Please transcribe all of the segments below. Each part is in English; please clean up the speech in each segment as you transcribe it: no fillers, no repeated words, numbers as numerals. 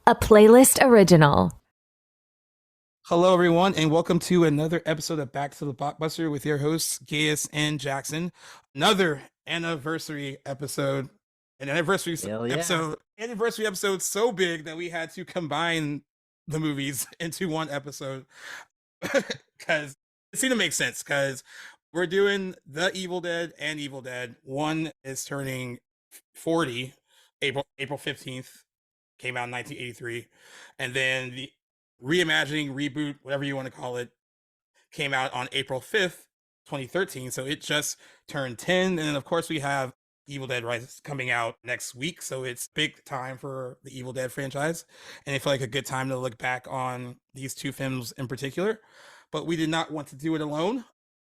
a playlist original. Hello, everyone, and welcome to another episode of Back to the Blockbuster with your hosts, Gaius and Jackson. Another anniversary episode, an Hell yeah. anniversary episode so big that we had to combine the movies into one episode because it seemed to make sense. Because we're doing The Evil Dead and Evil Dead. One is turning 40, April 15th, came out in 1983, and then the reimagining, reboot, whatever you want to call it, came out on April 5th, 2013. So it just turned 10. And then, of course, we have Evil Dead Rise coming out next week. So it's big time for the Evil Dead franchise. And I feel like a good time to look back on these two films in particular. But we did not want to do it alone.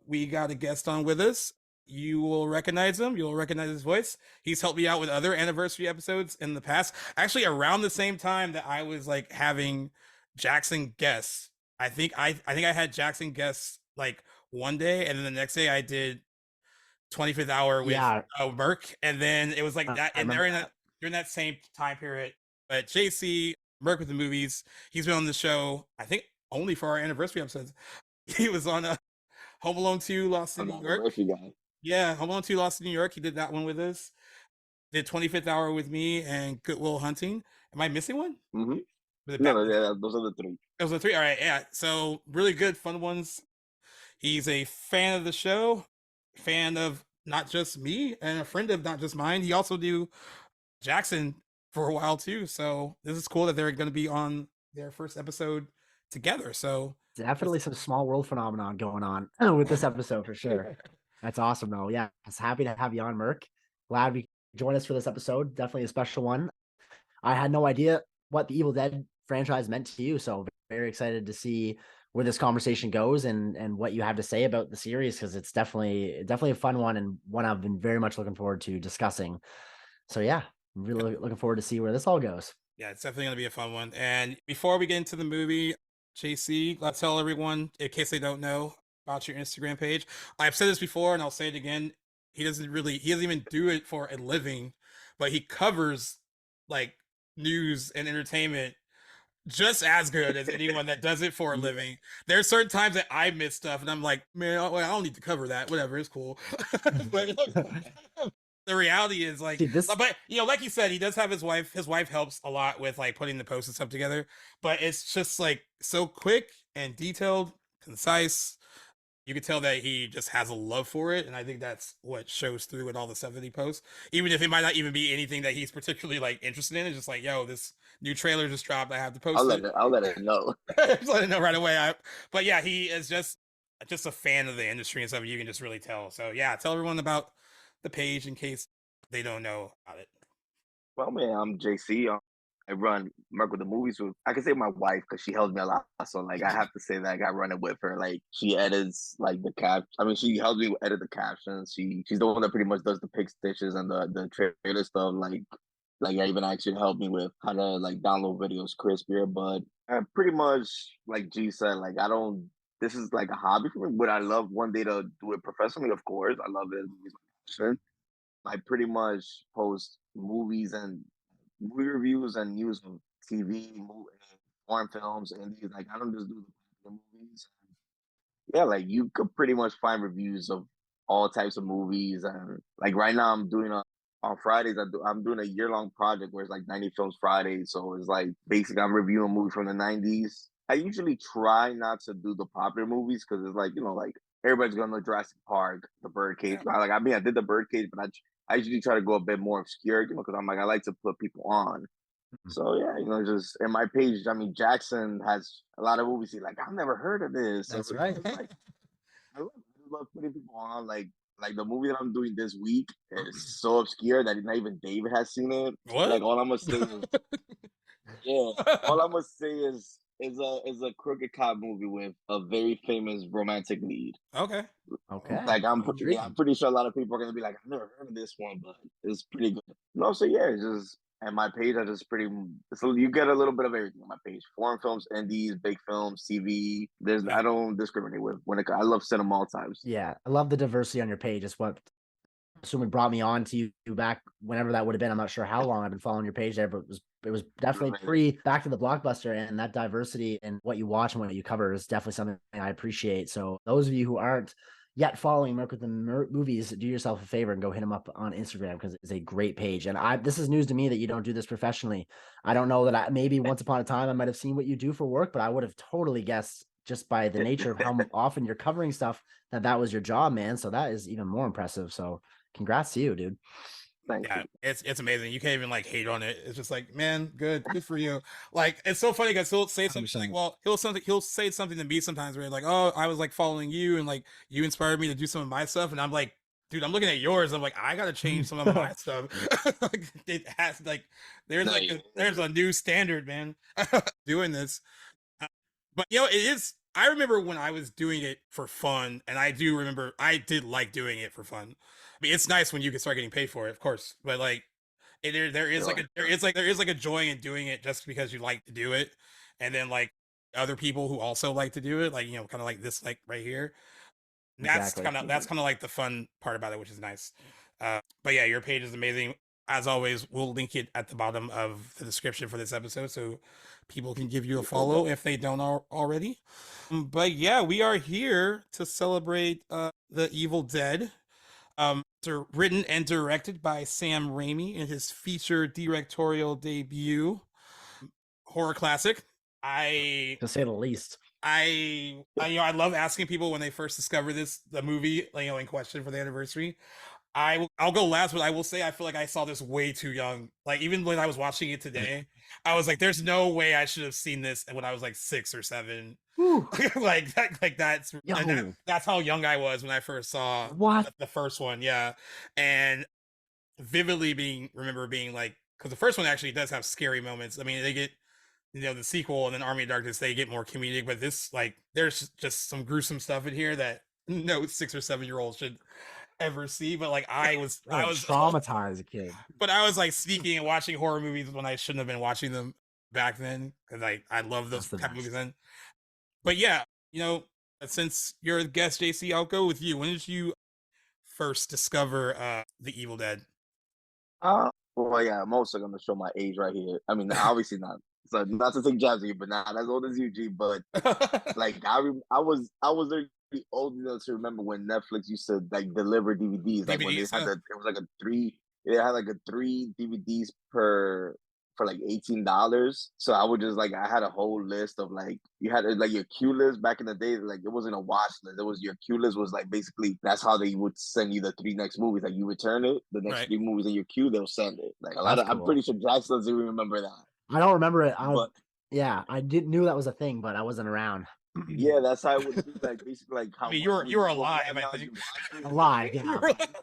We got a guest on with us. You will recognize him. You'll recognize his voice. He's helped me out with other anniversary episodes in the past. Actually, around the same time that I was like having Jackson guests. I think I had Jackson guests like one day, and then the next day I did 25th hour with Yeah, Merc, and then it was like that. I And remember during that. that same time period, but JC Merc with the movies, he's been on the show. I think only for our anniversary episodes. He was on Home Alone 2 Lost in I'm New not a York. Murphy guy. Yeah, Home Alone 2 Lost in New York. He did that one with us. Did 25th hour with me and Goodwill Hunting. Am I missing one? Mm-hmm. Was it No, Bat- no, yeah, those are the three. Those are three. All right, yeah. So really good, fun ones. He's a fan of the show, fan of not just me, and a friend of not just mine. He also knew Jackson for a while too. So this is cool that they're going to be on their first episode together. So Definitely some small world phenomenon going on with this episode for sure. That's awesome though. Yeah, I was happy to have you on, Merc. Glad you joined us for this episode. Definitely a special one. I had no idea what the Evil Dead franchise meant to you, so very excited to see where this conversation goes and what you have to say about the series, because it's definitely a fun one and one I've been very much looking forward to discussing. So yeah, I'm really looking forward to see where this all goes. yeah, it's definitely going to be a fun one. And before we get into the movie, JC, let's tell everyone, in case they don't know, about your Instagram page. I've said this before and I'll say it again. He doesn't even do it for a living, but he covers like news and entertainment just as good as anyone that does it for a living. There's certain times that I miss stuff and I'm like, man, I don't need to cover that. Whatever, it's cool. But the reality is like, See this. but like you said, he does have his wife. His wife helps a lot with like putting the posts and stuff together. But it's just like so quick and detailed, concise. You could tell that he just has a love for it, and I think that's what shows through in all the stuff that he posts. Even if it might not even be anything that he's particularly like interested in, it's just like, yo, this new trailer just dropped. I have to post it. I'll let it know. Just let it know right away. But yeah, he is just a fan of the industry and stuff. You can just really tell. So yeah, tell everyone about the page in case they don't know about it. Well, man, I'm JC. I run Merc with the movies with. I can say my wife because she helps me a lot. So like, I have to say that I run it with her. Like, she edits like the cap. I mean, she helps me edit the captions. She's the one that pretty much does the pick stitches and the trailer stuff. Like I even actually helped me with how to like download videos crispier. But I pretty much like G said, like I don't. This is like a hobby for me. Would I love one day to do it professionally? Of course, I love it. It's my passion. I pretty much post movies and movie reviews and news of TV, foreign films, and these. Like I don't just do the popular movies. Yeah, like you could pretty much find reviews of all types of movies, and like right now I'm doing on Fridays. I'm doing a year long project where it's like 90 films Fridays. So it's like basically I'm reviewing movies from the 90s. I usually try not to do the popular movies because it's like like everybody's gonna know Jurassic Park, The Birdcage. Yeah. Like I mean I did The Birdcage, but I usually try to go a bit more obscure, because I'm like I like to put people on. So yeah, just in my page. I mean, Jackson has a lot of movies. He's like, I've never heard of this. So That's it's right. like I love putting people on. Like the movie that I'm doing this week is so obscure that not even David has seen it. What? Like all I'm gonna say is, yeah, all I'm gonna say is a crooked cop movie with a very famous romantic lead. Okay. Okay. Like Intriguing. I'm pretty sure a lot of people are gonna be like, I've never heard of this one, but it's pretty good. No, so yeah, it's just and my page I just pretty so you get a little bit of everything on my page. Foreign films, indies, big films, TV. I don't discriminate with I love cinema all times. Yeah, I love the diversity on your page. It's what assuming brought me on to you back whenever that would have been. I'm not sure how long I've been following your page there, but it It was definitely pre Back to the Blockbuster, and that diversity in what you watch and what you cover is definitely something I appreciate. So those of you who aren't yet following Merc with the Movies, do yourself a favor and go hit him up on Instagram, because it's a great page. And this is news to me that you don't do this professionally. I don't know that maybe once upon a time I might have seen what you do for work, but I would have totally guessed, just by the nature of how often you're covering stuff, that was your job, man. So that is even more impressive. So congrats to you, dude. Thank you. It's amazing. You can't even like hate on it. It's just like, man, good for you. Like, it's so funny because he'll say something like, well, he'll say something to me sometimes where like, oh, I was like following you and like you inspired me to do some of my stuff, and I'm like, dude, I'm looking at yours. I'm like, I gotta change some of my stuff. Like, it has like there's a new standard, man. Doing this, but it is. I remember when I was doing it for fun, and I do remember I did like doing it for fun. I mean, it's nice when you can start getting paid for it, of course, but like there is like a joy in doing it just because you like to do it, and then like other people who also like to do it, like kind of like this, like right here. That's kind of like the fun part about it, which is nice. But yeah, your page is amazing. As always, we'll link it at the bottom of the description for this episode so people can give you a follow if they don't already. But yeah, we are here to celebrate The Evil Dead. Written and directed by Sam Raimi in his feature directorial debut. Horror classic. To say the least. I love asking people when they first discover the movie, in question for the anniversary. I'll go last, but I will say I feel like I saw this way too young. Like, even when I was watching it today, I was like, "There's no way I should have seen this when I was like 6 or 7." That's how young I was when I first saw the first one. Yeah, and vividly remember being like, because the first one actually does have scary moments. I mean, they get the sequel and then Army of Darkness, they get more comedic, but this, like, there's just some gruesome stuff in here that no 6 or 7-year-old should ever see. But like I was traumatized kid. But I was like sneaking and watching horror movies when I shouldn't have been watching them back then, because I love those type of movies then. But yeah, since you're a guest, JC, I'll go with you. When did you first discover The Evil Dead? Well, yeah, I'm also gonna show my age right here. I mean, obviously not. So not to take jabs at you, but not as old as you, G. But like I was already old enough to remember when Netflix used to like deliver DVDs. Like when they had it was like a 3. It had like a 3 DVDs for like $18. So I would just I had a whole list of like, you had like your queue list back in the day. Like it wasn't a watch list. It was your queue list was like basically that's how they would send you the 3 next movies. Like you return it, the next 3 movies in your queue, they'll send it. Like I'm pretty sure Jackson doesn't remember that. I don't remember it. I knew that was a thing, but I wasn't around. Yeah, that's how it would be. Like basically, like how you were alive. Alive. Yeah.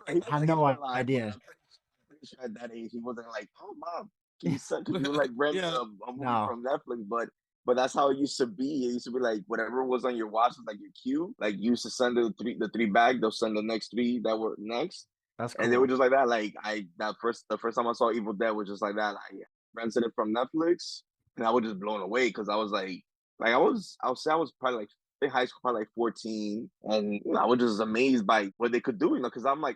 I have no idea. I'm pretty sure at that age he wasn't like, "Oh, mom, can you like rent a movie from Netflix?" But that's how it used to be. It used to be like whatever was on your watch was like your queue. Like you used to send the 3 back. They'll send the next 3 that were next. That's cool. And they were just like that. Like the first time I saw Evil Dead was just like that. I rented it from Netflix, and I was just blown away because I was I was probably like in high school, probably like 14, and I was just amazed by what they could do. Because I'm a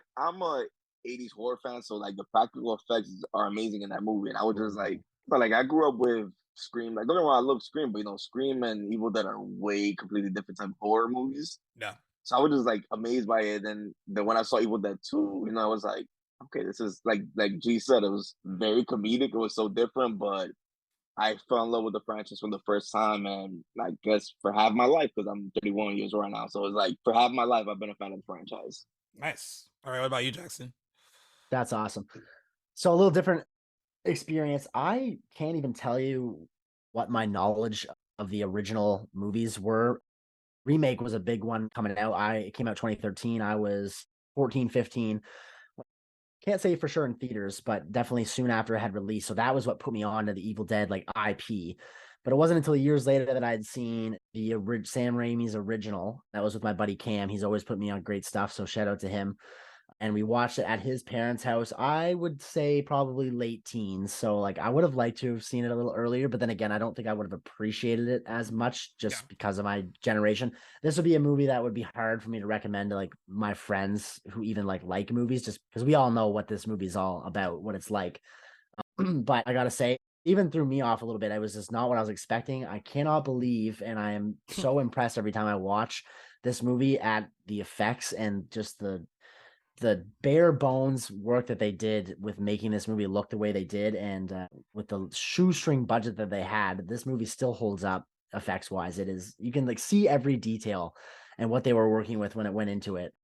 80s horror fan, so like the practical effects are amazing in that movie, and I was just but I grew up with Scream. Like don't get me wrong, I love Scream, but Scream and Evil Dead are way completely different type of horror movies. Yeah. So I was just amazed by it. And then when I saw Evil Dead 2, I was like, okay, this is like G said, it was very comedic. It was so different, but I fell in love with the franchise for the first time, and I guess for half my life, because I'm 31 years right now. So it's for half my life, I've been a fan of the franchise. Nice. All right, what about you, Jackson? That's awesome. So a little different experience. I can't even tell you what my knowledge of the original movies were. Remake was a big one coming out. It came out 2013. I was 14, 15. Can't say for sure in theaters, but definitely soon after it had released. So that was what put me on to the Evil Dead IP. But it wasn't until years later that I'd seen the Sam Raimi's original. That was with my buddy Cam. He's always put me on great stuff, so shout out to him. And we watched it at his parents' house. I would say probably late teens. So I would have liked to have seen it a little earlier, but then again, I don't think I would have appreciated it as much just because of my generation. This would be a movie that would be hard for me to recommend to my friends who even like movies, just because we all know what this movie is all about, what it's like. But I gotta say, even threw me off a little bit. It was just not what I was expecting. I cannot believe, and I am so impressed every time I watch this movie at the effects and just the bare bones work that they did with making this movie look the way they did, and with the shoestring budget that they had, this movie still holds up effects wise. It is, you can like see every detail and what they were working with when it went into it.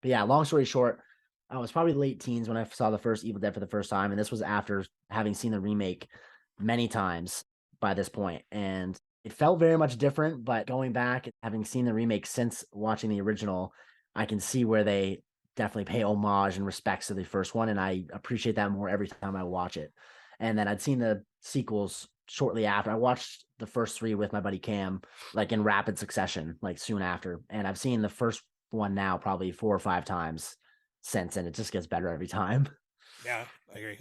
But yeah, long story short, I was probably late teens when I saw the first Evil Dead for the first time, and this was after having seen the remake many times by this point, and it felt very much different. But going back, having seen the remake since watching the original, I can see where they definitely pay homage and respects to the first one, and I appreciate that more every time I watch it. And then I'd seen the sequels shortly after. I watched the first three with my buddy Cam, like in rapid succession, like soon after, and I've seen the first one now probably 4 or 5 times since, and it just gets better every time. Yeah, I agree.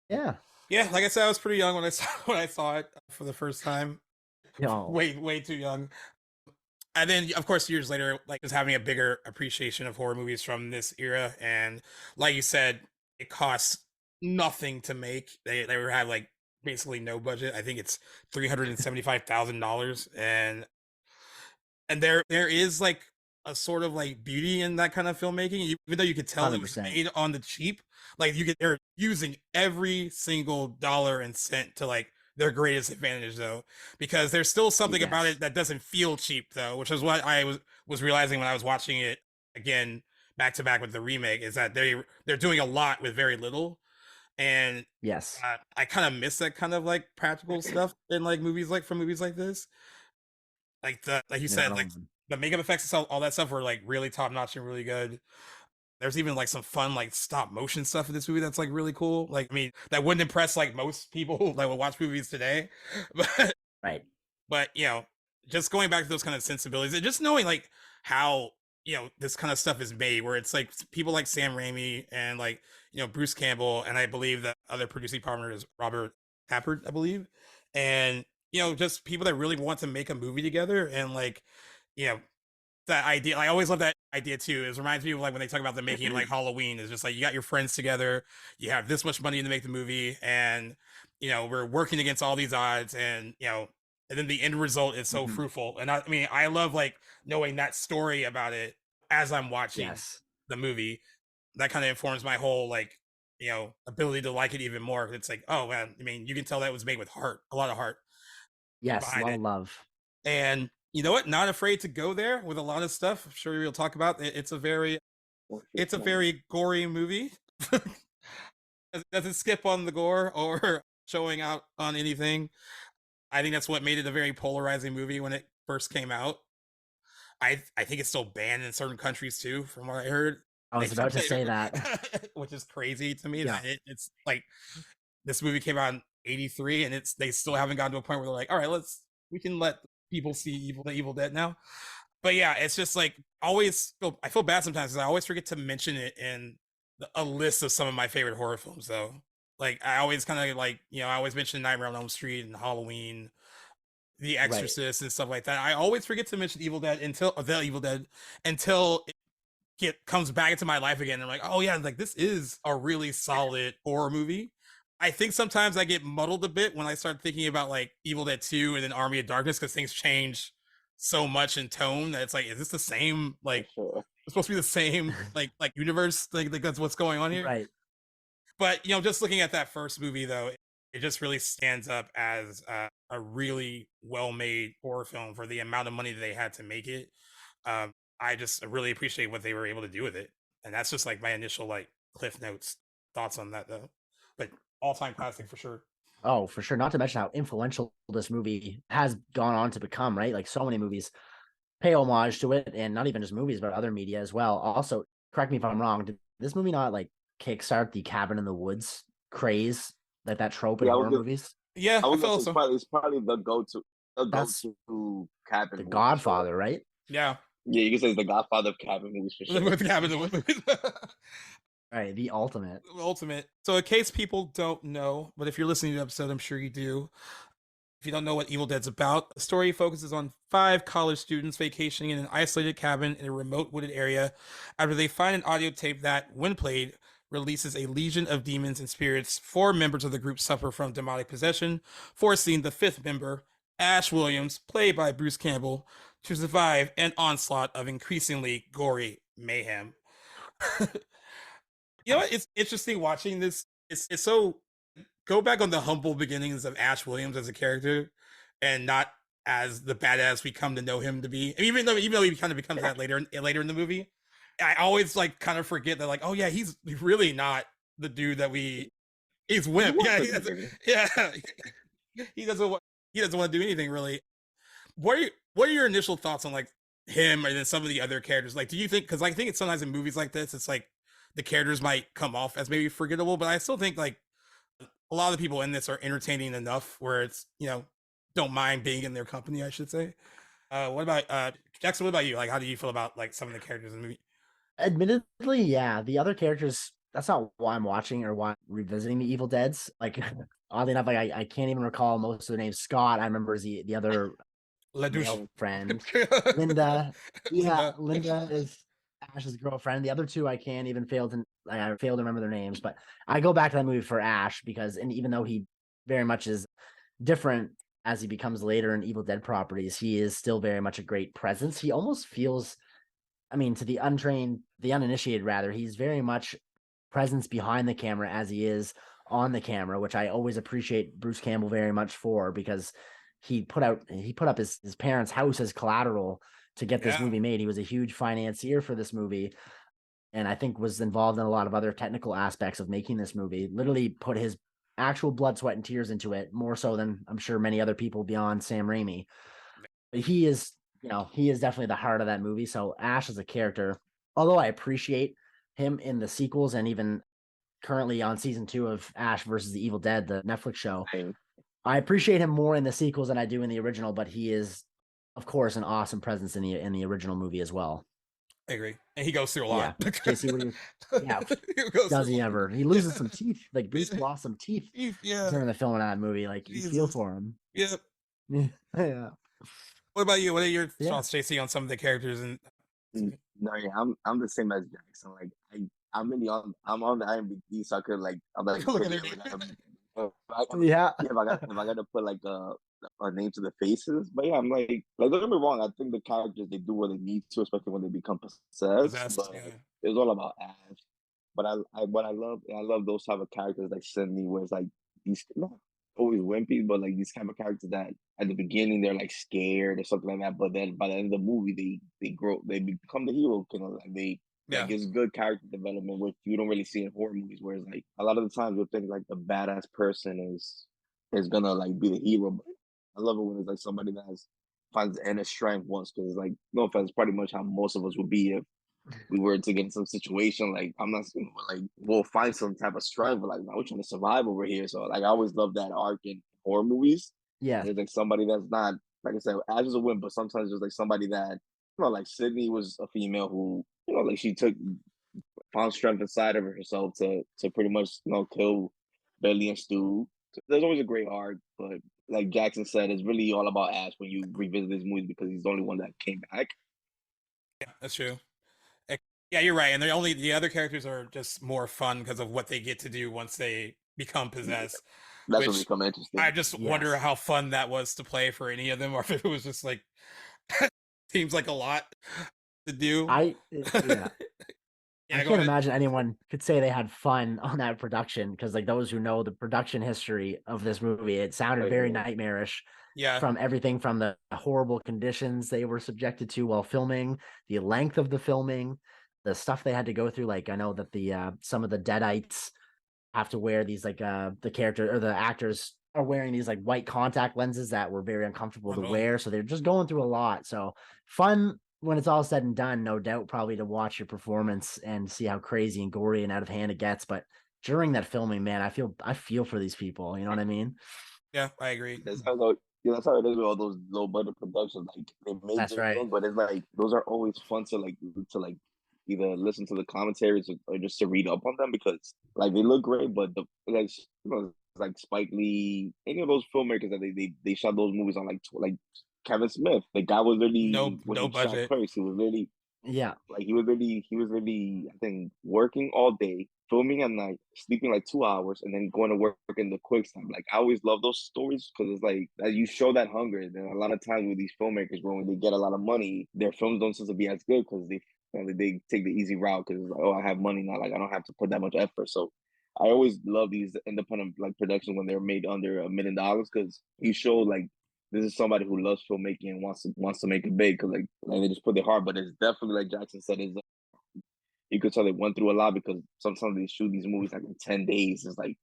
Yeah. Yeah, like I said, I was pretty young when I saw it for the first time. No. Way too young. And then, of course, years later, like just having a bigger appreciation of horror movies from this era, and like you said, it costs nothing to make. They had like basically no budget. I think it's $375,000, and there is like a sort of like beauty in that kind of filmmaking, even though you could tell it was 100%. made on the cheap. Like they're using every single dollar and cent to like their greatest advantage, though, because there's still something about Yes. it that doesn't feel cheap, though, which is what I was realizing when I was watching it again back to back with the remake, is that they're doing a lot with very little. And Yes. I kind of miss that kind of like practical stuff in like movies like this. Like you Yeah, said, like the makeup effects and all that stuff were like really top notch and really good. There's even like some fun like stop motion stuff in this movie that's like really cool. Like, I mean, that wouldn't impress like most people who like would watch movies today, but Right. you know, just going back to those kind of sensibilities and just knowing like how, you know, this kind of stuff is made, where it's like people like Sam Raimi and like, you know, Bruce Campbell, and I believe the other producing partner is Robert Tappert, I believe, and you know, just people that really want to make a movie together. And like, you know, that idea, I always love that idea too. It reminds me of like when they talk about the making of like Halloween. It's just like you got your friends together, you have this much money to make the movie, and you know, we're working against all these odds, and you know, and then the end result is so fruitful. And I mean, I love like knowing that story about it as I'm watching Yes. the movie. That kind of informs my whole like, you know, ability to like it even more. It's like, oh man, I mean, you can tell that was made with heart, a lot of heart Yes. behind it. Love. And you know what? Not afraid to go there with a lot of stuff. I'm sure we'll talk about it. It's a very gory movie. Doesn't skip on the gore or showing out on anything. I think that's what made it a very polarizing movie when it first came out. I think it's still banned in certain countries too, from what I heard. I was about to say that. Which is crazy to me. Yeah. That it's like this movie came out in '83, and they still haven't gotten to a point where they're like, all right, we can let people see the Evil Dead now. But yeah, it's just like I feel bad sometimes because I always forget to mention it in a list of some of my favorite horror films, though. Like I always kind of like, you know, I always mention Nightmare on Elm Street and Halloween, The Exorcist, and stuff like that. I always forget to mention the Evil Dead until it comes back into my life again. I'm like, oh yeah, like this is a really solid horror movie. I think sometimes I get muddled a bit when I start thinking about like Evil Dead 2 and then Army of Darkness, because things change so much in tone that it's like, is this the same, like it's supposed to be the same like universe, like that's what's going on here. Right. But you know, just looking at that first movie though, it just really stands up as a really well-made horror film for the amount of money that they had to make it. I just really appreciate what they were able to do with it, and that's just like my initial like Cliff Notes thoughts on that though. But all-time classic for sure. Oh, for sure. Not to mention how influential this movie has gone on to become, right? Like so many movies pay homage to it, and not even just movies, but other media as well. Also, correct me if I'm wrong, did this movie not like kickstart the cabin in the woods craze, like that trope in horror movies? Yeah, I I was feel gonna say so. it's probably the go-to That's cabin the movie for Godfather, sure. right? Yeah, Yeah, you can say it's the Godfather of cabin movies for sure. with the cabin, Right, the ultimate. ultimate. So, in case people don't know, but if you're listening to the episode, I'm sure you do. If you don't know what Evil Dead's about, the story focuses on 5 college students vacationing in an isolated cabin in a remote wooded area after they find an audio tape that, when played, releases a legion of demons and spirits. 4 members of the group suffer from demonic possession, forcing the 5th member, Ash Williams, played by Bruce Campbell, to survive an onslaught of increasingly gory mayhem. You know what? It's interesting watching this. It's so go back on the humble beginnings of Ash Williams as a character, and not as the badass we come to know him to be. And even though he kind of becomes that later in the movie, I always like kind of forget that, like, oh yeah, he's really not the dude that he's wimp. Yeah, he doesn't want to do anything really. What are your initial thoughts on like him and then some of the other characters? Like, do you think, because I think it's sometimes in movies like this, it's like the characters might come off as maybe forgettable, but I still think like a lot of the people in this are entertaining enough where it's, don't mind being in their company, I should say. What about Jackson? What about you? Like, how do you feel about like some of the characters in the movie? Admittedly, yeah, the other characters, that's not why I'm watching or why I'm revisiting the Evil Deads. Like, oddly enough, like I can't even recall most of the names. Scott, I remember, is the other male friend. Linda, yeah, Linda is Ash's girlfriend. The other two I can't even fail to remember their names, but I go back to that movie for Ash because, and even though he very much is different as he becomes later in Evil Dead properties, he is still very much a great presence. He almost feels, I mean, to the untrained, the uninitiated rather, he's very much presence behind the camera as he is on the camera, which I always appreciate Bruce Campbell very much for, because he put up his parents' house as collateral to get this movie made. He was a huge financier for this movie, and I think was involved in a lot of other technical aspects of making this movie. Literally put his actual blood, sweat, and tears into it, more so than I'm sure many other people beyond Sam Raimi. But he is definitely the heart of that movie. So Ash as a character, although I appreciate him in the sequels and even currently on season 2 of Ash versus the Evil Dead, the Netflix show, I appreciate him more in the sequels than I do in the original, but he is, of course, an awesome presence in the original movie as well. I agree. And he goes through a lot. Yeah. JC, what do you does he ever? He loses some teeth. Like Bruce lost some teeth during the film of that movie. Like, you feel for him. Yep. Yeah. What about you? What are your thoughts, JC, on some of the characters? And no, yeah, I'm the same as Jackson. Like I'm on the IMDb, so I could I'm like look at it. if I got to put like a name to the faces, but yeah, I'm like don't get me wrong. I think the characters, they do what they need to, especially when they become possessed. But it's all about Ash. But I love those type of characters like Sydney, where it's like these not always wimpy, but like these kind of characters that at the beginning they're like scared or something like that, but then by the end of the movie they grow, they become the hero, like like it's good character development, which you don't really see in horror movies. Whereas like a lot of the times you'll think like the badass person is gonna like be the hero, but I love it when it's like somebody that finds the inner strength once, because like, no offense, pretty much how most of us would be if we were to get in some situation. Like, I'm not saying like we'll find some type of strength, but like, we're trying to survive over here. So like I always love that arc in horror movies. Yeah. There's like somebody that's not, like I said, Ash is a win, but sometimes there's like somebody that, like Sydney was a female who, like she found strength inside of herself to pretty much, kill Billy and Stu. So there's always a great arc, but like Jackson said, it's really all about Ash when you revisit this movie, because he's the only one that came back. Yeah, that's true. Yeah, you're right. And the other characters are just more fun because of what they get to do once they become possessed. That's what become interesting. I just wonder how fun that was to play for any of them, or if it was just like seems like a lot to do. I can't imagine anyone could say they had fun on that production, because like those who know the production history of this movie, it sounded very nightmarish. Yeah. From everything from the horrible conditions they were subjected to while filming, the length of the filming, the stuff they had to go through. Like, I know that the some of the Deadites have to wear these like the character or the actors are wearing these like white contact lenses that were very uncomfortable to wear. So they're just going through a lot. So fun when it's all said and done, no doubt, probably to watch your performance and see how crazy and gory and out of hand it gets. But during that filming, man, I feel for these people. You know what I mean? Yeah, I agree. That's how it is with all those low budget productions. Like, they make things, but it's like those are always fun to either listen to the commentaries or just to read up on them, because like they look great, but like Spike Lee, any of those filmmakers that they shot those movies on, like Kevin Smith, the guy was really no budget. He was really he was really I think working all day, filming at night, sleeping like 2 hours, and then going to work in the quick time. Like I always love those stories because it's like that you show that hunger. And a lot of times with these filmmakers, when they get a lot of money, their films don't seem to be as good because they take the easy route because like, oh, I have money now, like I don't have to put that much effort. So I always love these independent like productions when they're made under $1 million because you show like this is somebody who loves filmmaking and wants to make it big because like they just put their heart. But it's definitely like Jackson said, is you could tell they went through a lot because sometimes they shoot these movies like in 10 days. It's like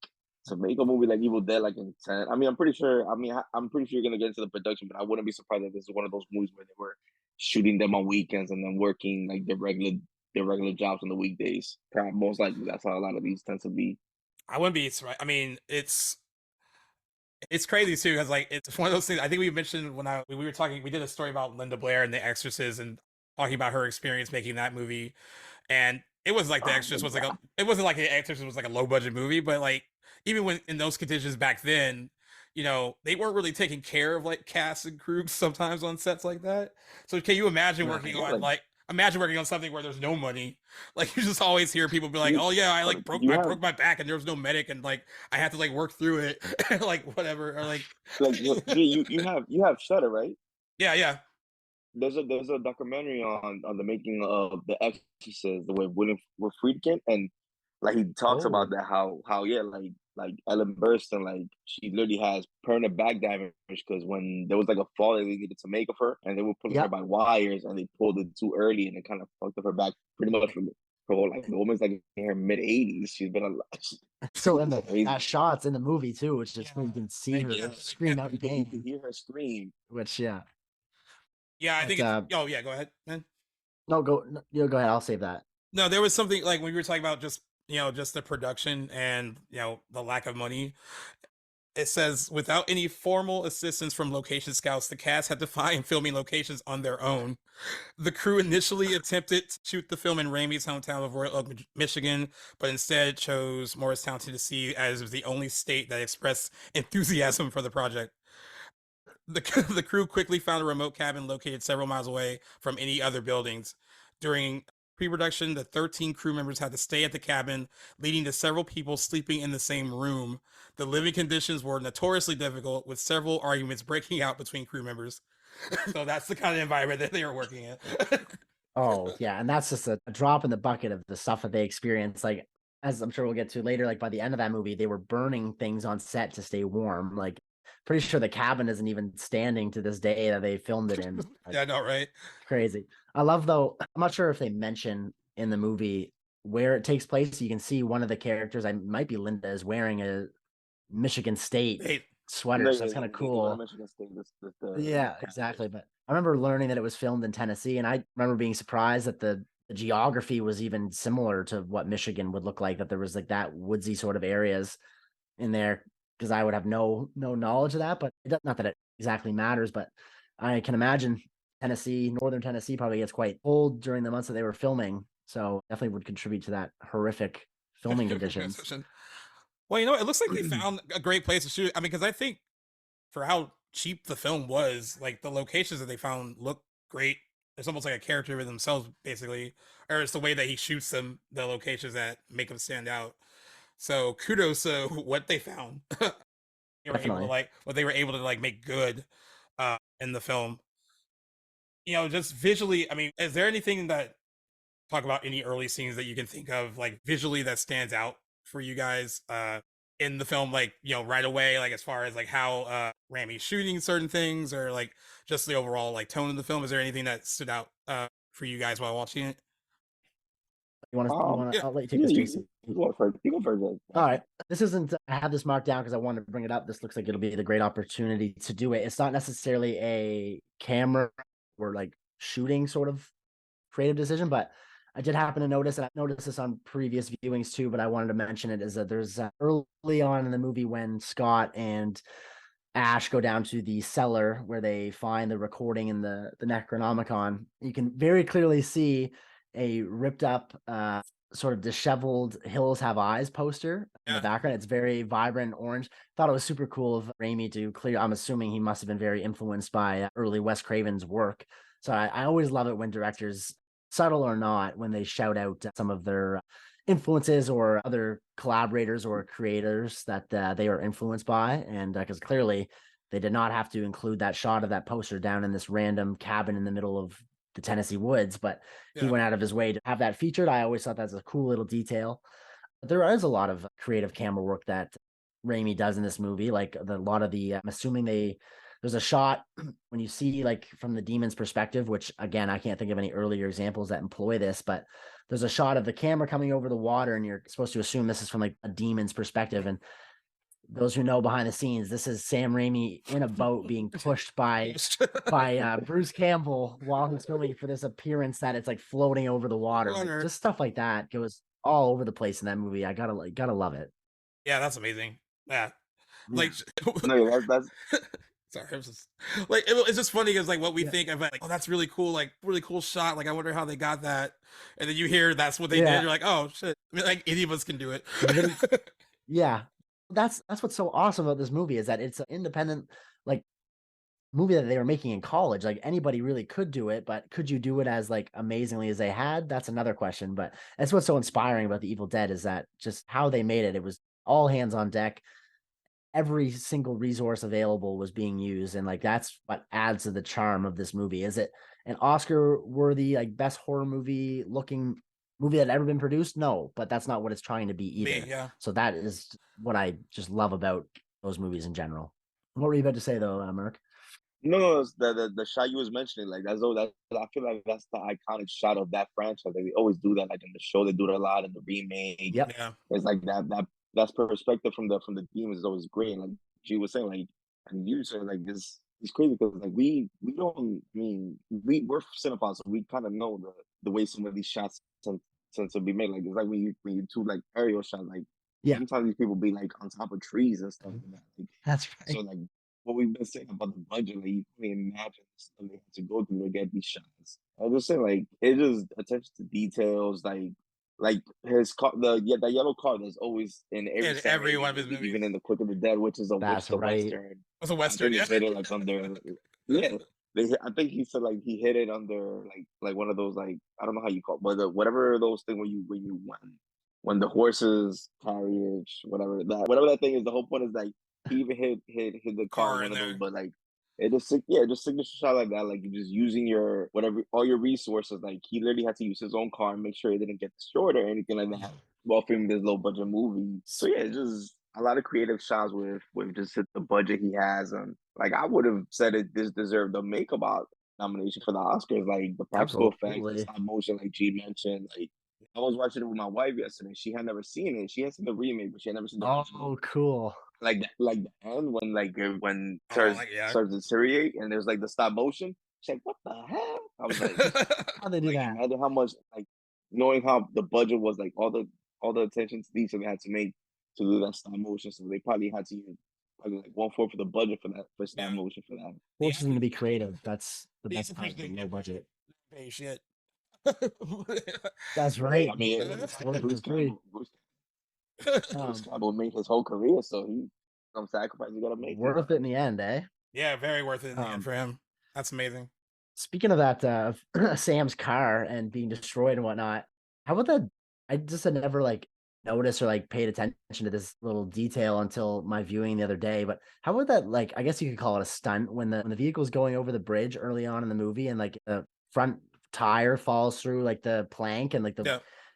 to make a movie like Evil Dead like in 10. I mean, I'm pretty sure. I mean, I'm pretty sure you're gonna get into the production, but I wouldn't be surprised if this is one of those movies where they were shooting them on weekends and then working like their regular jobs on the weekdays. Probably, most likely that's how a lot of these tend to be. I wouldn't be surprised. I mean, it's crazy too because like it's one of those things. I think we mentioned when we were talking, we did a story about Linda Blair and The Exorcist and talking about her experience making that movie, and it was like The Exorcist was like it wasn't like The Exorcist was like a low budget movie, but like even when in those conditions back then, they weren't really taking care of like cast and crew sometimes on sets like that. So can you imagine imagine working on something where there's no money? Like you just always hear people be like, "Oh yeah, I broke my back and there was no medic and like I had to like work through it, like whatever." Or like you have Shutter, right? yeah. There's a documentary on the making of The Exorcist, the way with Friedkin, and like he talks about that how yeah like Ellen Burstyn, like she literally has permanent back damage because when there was like a fall that they needed to make of her and they were pulling her by wires and they pulled it too early and it kind of fucked up her back pretty much for like the woman's like in her mid-80s. She's been a so in the shots in the movie too, which just you can see her scream out in pain. You can hear her scream. Which yeah, I think go ahead, man. Go ahead. I'll save that. No, there was something like when we were talking about just just the production and the lack of money. It says without any formal assistance from location scouts, the cast had to find filming locations on their own. The crew initially attempted to shoot the film in Raimi's hometown of Royal Oak, Michigan, but instead chose Morristown, Tennessee, as it was the only state that expressed enthusiasm for the project. The crew quickly found a remote cabin located several miles away from any other buildings. During pre-production, the 13 crew members had to stay at the cabin, leading to several people sleeping in the same room. The living conditions were notoriously difficult, with several arguments breaking out between crew members. So that's the kind of environment that they were working in. Oh, yeah, and that's just a drop in the bucket of the stuff that they experienced. Like, as I'm sure we'll get to later, like by the end of that movie, they were burning things on set to stay warm. Like, pretty sure the cabin isn't even standing to this day that they filmed it in. Like, yeah, I know, right? Crazy. I love, though, I'm not sure if they mention in the movie where it takes place. You can see one of the characters, I might be Linda, is wearing a Michigan State sweater. So that's kind of cool. Yeah, exactly. But I remember learning that it was filmed in Tennessee, and I remember being surprised that the geography was even similar to what Michigan would look like, that there was like that woodsy sort of areas in there, because I would have no knowledge of that. But not that it exactly matters, but I can imagine northern Tennessee probably gets quite cold during the months that they were filming, so definitely would contribute to that horrific filming conditions. Well, it looks like they found a great place to shoot. I mean, because I think for how cheap the film was, like the locations that they found look great. It's almost like a character in themselves, basically, or it's the way that he shoots them, the locations that make them stand out. So kudos to what they found. They were able to what they were able to make good in the film. Just visually. I mean, is there anything that talk about any early scenes that you can think of like visually that stands out for you guys in the film, like right away, like as far as like how Raimi's shooting certain things or like just the overall like tone of the film? Is there anything that stood out for you guys while watching it? You want to? I'll let you take this, Jason. You go first. All right. This isn't. I have this marked down because I wanted to bring it up. This looks like it'll be the great opportunity to do it. It's not necessarily a camera or like shooting sort of creative decision, but I did happen to notice, and I've noticed this on previous viewings too, but I wanted to mention it, is that there's early on in the movie when Scott and Ash go down to the cellar where they find the recording in the Necronomicon. You can very clearly see a ripped up, sort of disheveled Hills Have Eyes poster in the background. It's very vibrant orange. Thought it was super cool of Raimi to clear. I'm assuming he must have been very influenced by early Wes Craven's work. So I always love it when directors, subtle or not, when they shout out some of their influences or other collaborators or creators that they are influenced by. And because clearly they did not have to include that shot of that poster down in this random cabin in the middle of the Tennessee woods, but he went out of his way to have that featured. I always thought that's a cool little detail. But there is a lot of creative camera work that Raimi does in this movie. Like a lot of the, I'm assuming there's a shot when you see like from the demon's perspective, which again, I can't think of any earlier examples that employ this, but there's a shot of the camera coming over the water and you're supposed to assume this is from like a demon's perspective. And those who know behind the scenes, this is Sam Raimi in a boat being pushed by Bruce Campbell while he's filming for this appearance that it's like floating over the water. Like, just stuff like that goes all over the place in that movie. I gotta love it. Yeah, that's amazing. Yeah, like no, that's sorry, I'm just like it's just funny because like what we think of, like, oh, that's really cool, like really cool shot. Like I wonder how they got that, and then you hear that's what they did. You're like, oh shit. I mean, like any of us can do it. Yeah, that's what's so awesome about this movie is that it's an independent like movie that they were making in college. Like anybody really could do it, but could you do it as like amazingly as they had? That's another question. But that's what's so inspiring about The Evil Dead is that just how they made it. It was all hands on deck. Every single resource available was being used, and like that's what adds to the charm of this movie. Is it an Oscar worthy like best horror movie looking movie that ever been produced? No, but that's not what it's trying to be either. Yeah. So that is what I just love about those movies in general. What were you about to say though, Mark? No, the shot you was mentioning, like that's that I feel like that's the iconic shot of that franchise. Like they always do that, like in the show, they do it a lot in the remake. Yep. Yeah. It's like that's perspective from the demons is always great. And like she was saying, like and you said like this it's crazy because like we don't I mean we're cinephiles, so we kind of know the way some of these shots tend to be made. Like it's like when you do like aerial shots, like sometimes these people be like on top of trees and stuff like that. Like, that's right. So like what we've been saying about the budget, like you can't imagine the stuff they had to go through to get these shots. I was just saying, like it just attention to details, like his car, the yellow car that's always in every one of his movies, even in the Quick of the Dead, which is a western. It's a western. He hit it like under. Yeah, I think he said like he hit it under like one of those like I don't know how you call it, but whatever those things when the horses carriage whatever that thing is. The whole point is like he even hit the car in one of those, but like it just signature shot like that, like you're just using your whatever all your resources. Like he literally had to use his own car and make sure it didn't get destroyed or anything like that while filming this low budget movie. So yeah, just a lot of creative shots with just the budget he has, and like I would have said this deserved a makeup nomination for the Oscars. Like the practical effects, the stop motion, like G mentioned. Like I was watching it with my wife yesterday. She had never seen it. She had seen the remake, but she had never seen the original. Oh, cool. Like the end when starts to deteriorate and there's like the stop motion. She's like, what the hell? I was like, how they do that? Imagine how much like knowing how the budget was, like all the attention to detail they had to make to do that stop motion. So they probably had to use probably like 1/4 of the budget for stop motion for that. Forcing them to be creative. That's the best part. No budget. Pay shit. That's right. I mean, Campbell made his whole career, so he some sacrifice you gotta make. Worth it in the end, eh? Yeah, very worth it in the end for him. That's amazing. Speaking of that, Sam's car and being destroyed and whatnot, how about that? I just had never like noticed or like paid attention to this little detail until my viewing the other day. But how about that? Like, I guess you could call it a stunt when the vehicle's going over the bridge early on in the movie, and like the front tire falls through like the plank and like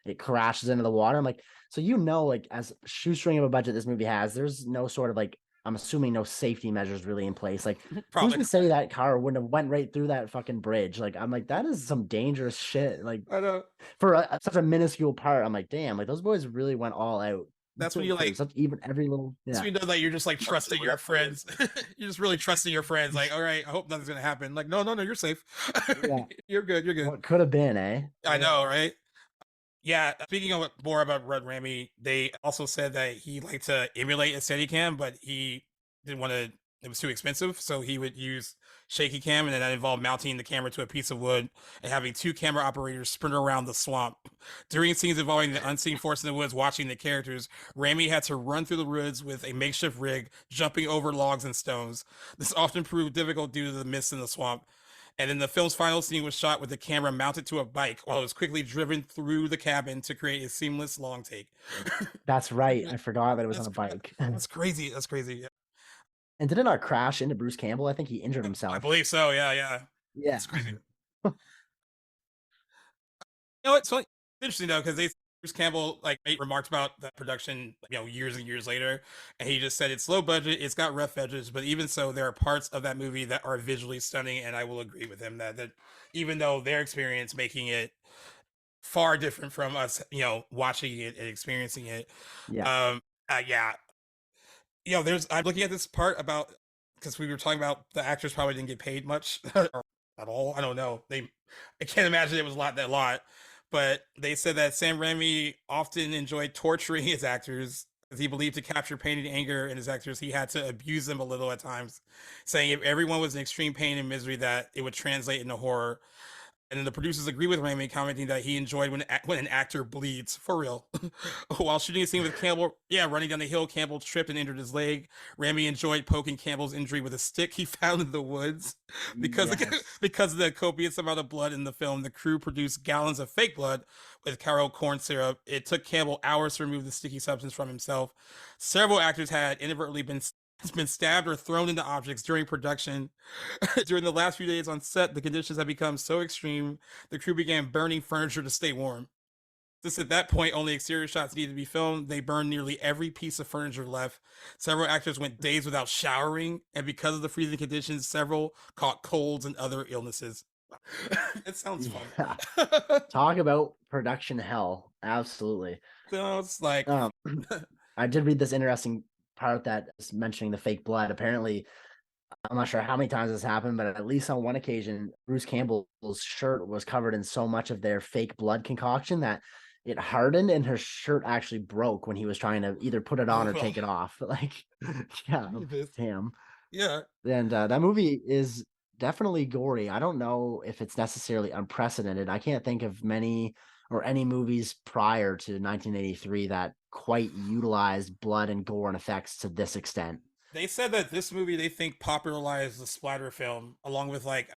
it crashes into the water. I'm like, so like as shoestring of a budget this movie has, there's no sort of like, I'm assuming no safety measures really in place. Like who's to say that car wouldn't have went right through that fucking bridge? Like I'm like, that is some dangerous shit. Like I know for such a minuscule part. I'm like, damn, like those boys really went all out. That's when you like even every little. Yeah. So you know that you're just like trusting your friends. You're just really trusting your friends. Like, all right, I hope nothing's gonna happen. Like, no, you're safe. Yeah. You're good. What could have been, eh? I know, right? Yeah. Speaking of more about Red Raimi, they also said that he liked to emulate a Steadicam, but he didn't want to. It was too expensive, so he would use shaky cam, and then that involved mounting the camera to a piece of wood and having 2 camera operators sprint around the swamp. During scenes involving the unseen force in the woods watching the characters, Raimi had to run through the woods with a makeshift rig, jumping over logs and stones. This often proved difficult due to the mist in the swamp. And then the film's final scene was shot with the camera mounted to a bike while it was quickly driven through the cabin to create a seamless long take. That's right. I forgot that it was on a bike. That's crazy. That's crazy. Yeah. And didn't our crash into Bruce Campbell? I think he injured himself. I believe so. Yeah, yeah. Yeah. It's crazy. You know, it's funny. Interesting though, because Bruce Campbell like made remarks about that production, years and years later, and he just said it's low budget, it's got rough edges, but even so, there are parts of that movie that are visually stunning, and I will agree with him that even though their experience making it far different from us, watching it and experiencing it, Yeah. yeah, I'm looking at this part about because we were talking about the actors probably didn't get paid much or at all. I don't know. I can't imagine it was a lot. But they said that Sam Raimi often enjoyed torturing his actors as he believed to capture pain and anger in his actors, he had to abuse them a little at times, saying if everyone was in extreme pain and misery, that it would translate into horror. And then the producers agree with Raimi, commenting that he enjoyed when an actor bleeds for real. While shooting a scene with Campbell, running down the hill, Campbell tripped and injured his leg. Raimi enjoyed poking Campbell's injury with a stick he found in the woods. Because of the copious amount of blood in the film, the crew produced gallons of fake blood with Carol corn syrup. It took Campbell hours to remove the sticky substance from himself. Several actors had inadvertently been stabbed or thrown into objects during production. During the last few days on set, the conditions had become so extreme, the crew began burning furniture to stay warm. Just at that point, only exterior shots needed to be filmed. They burned nearly every piece of furniture left. Several actors went days without showering, and because of the freezing conditions, several caught colds and other illnesses. It sounds fun. Yeah. Talk about production hell. Absolutely. So it's like I did read this interesting part that is mentioning the fake blood. Apparently, I'm not sure how many times this happened, but at least on one occasion, Bruce Campbell's shirt was covered in so much of their fake blood concoction that it hardened and her shirt actually broke when he was trying to either put it on or take it off. Like, yeah, damn. Yeah. And that movie is definitely gory. I don't know if it's necessarily unprecedented. I can't think of many or any movies prior to 1983 that quite utilized blood and gore and effects to this extent. They said that this movie, they think, popularized the splatter film along with like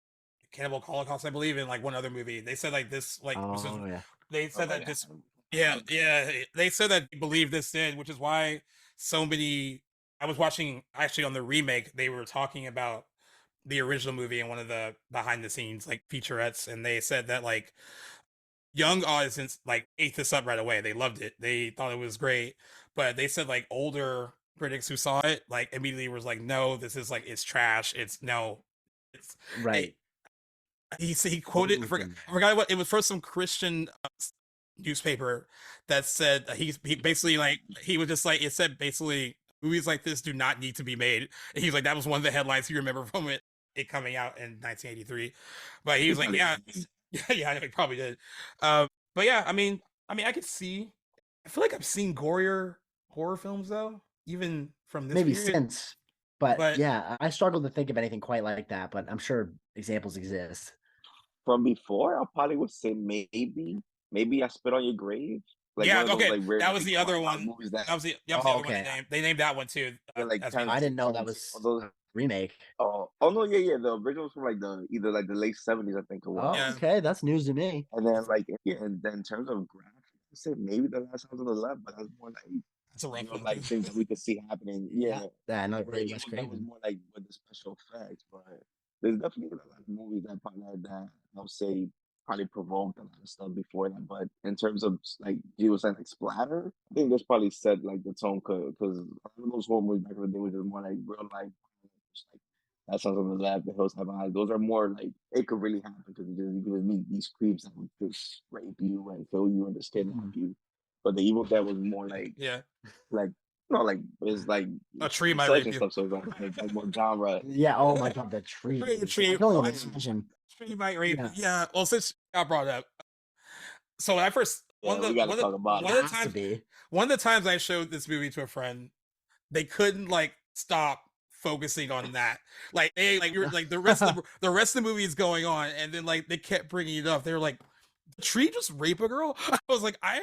Cannibal Holocaust, I believe, and like one other movie. They said like this, like they said that this, they said that they believe this did, which is why so many. I was watching actually on the remake. They were talking about the original movie and one of the behind the scenes like featurettes, and they said that like young audience like ate this up right away. They loved it. They thought it was great, but they said like older critics who saw it like immediately was like, no, this is like it's trash. It's right. He quoted. I forgot what it was for, some Christian newspaper that said he basically like he was just like it said basically movies like this do not need to be made. And he's like that was one of the headlines he remembered from it coming out in 1983. But he was like, yeah, I know he probably did. But yeah, I mean, I could see. I feel like I've seen gorier horror films though, even from this maybe period. Since. But yeah, I struggled to think of anything quite like that. But I'm sure examples exist. From before, I probably would say maybe I Spit on Your Grave. Like okay, those, that was the other one. That was the other one they named that one too. I didn't know that was remake. Oh no, yeah. The original was from like either the late 70s, I think it was. Oh, okay, that's news to me. And then and then in terms of graphics, I said maybe The Last House on the Left, but that's more like it's a rough one. Like things that we could see happening. Yeah, no, that was more like with the special effects, but there's definitely a lot of movies that probably had that. I'll say probably provoked a lot of stuff before that, but in terms of like you were saying like splatter, I think this probably set like the tone because those horror movies back in the day were just more like real life. Like That Sounds on the Left, The Hills Have Eyes. Those are more like it could really happen because you could meet these creeps that would just rape you and kill you and just kidnap you. But the Evil Dead was more like it's like a tree might rape you. Stuff, so it's like more genre. Yeah. Oh my god, the tree. Tree might rape. Yeah. Well, since I brought up, so when I first one of the times I showed this movie to a friend, they couldn't like stop focusing on that. Like they you're like the rest of the rest of the movie is going on, and then like they kept bringing it up. They were like, "The tree just rape a girl?" I was like, I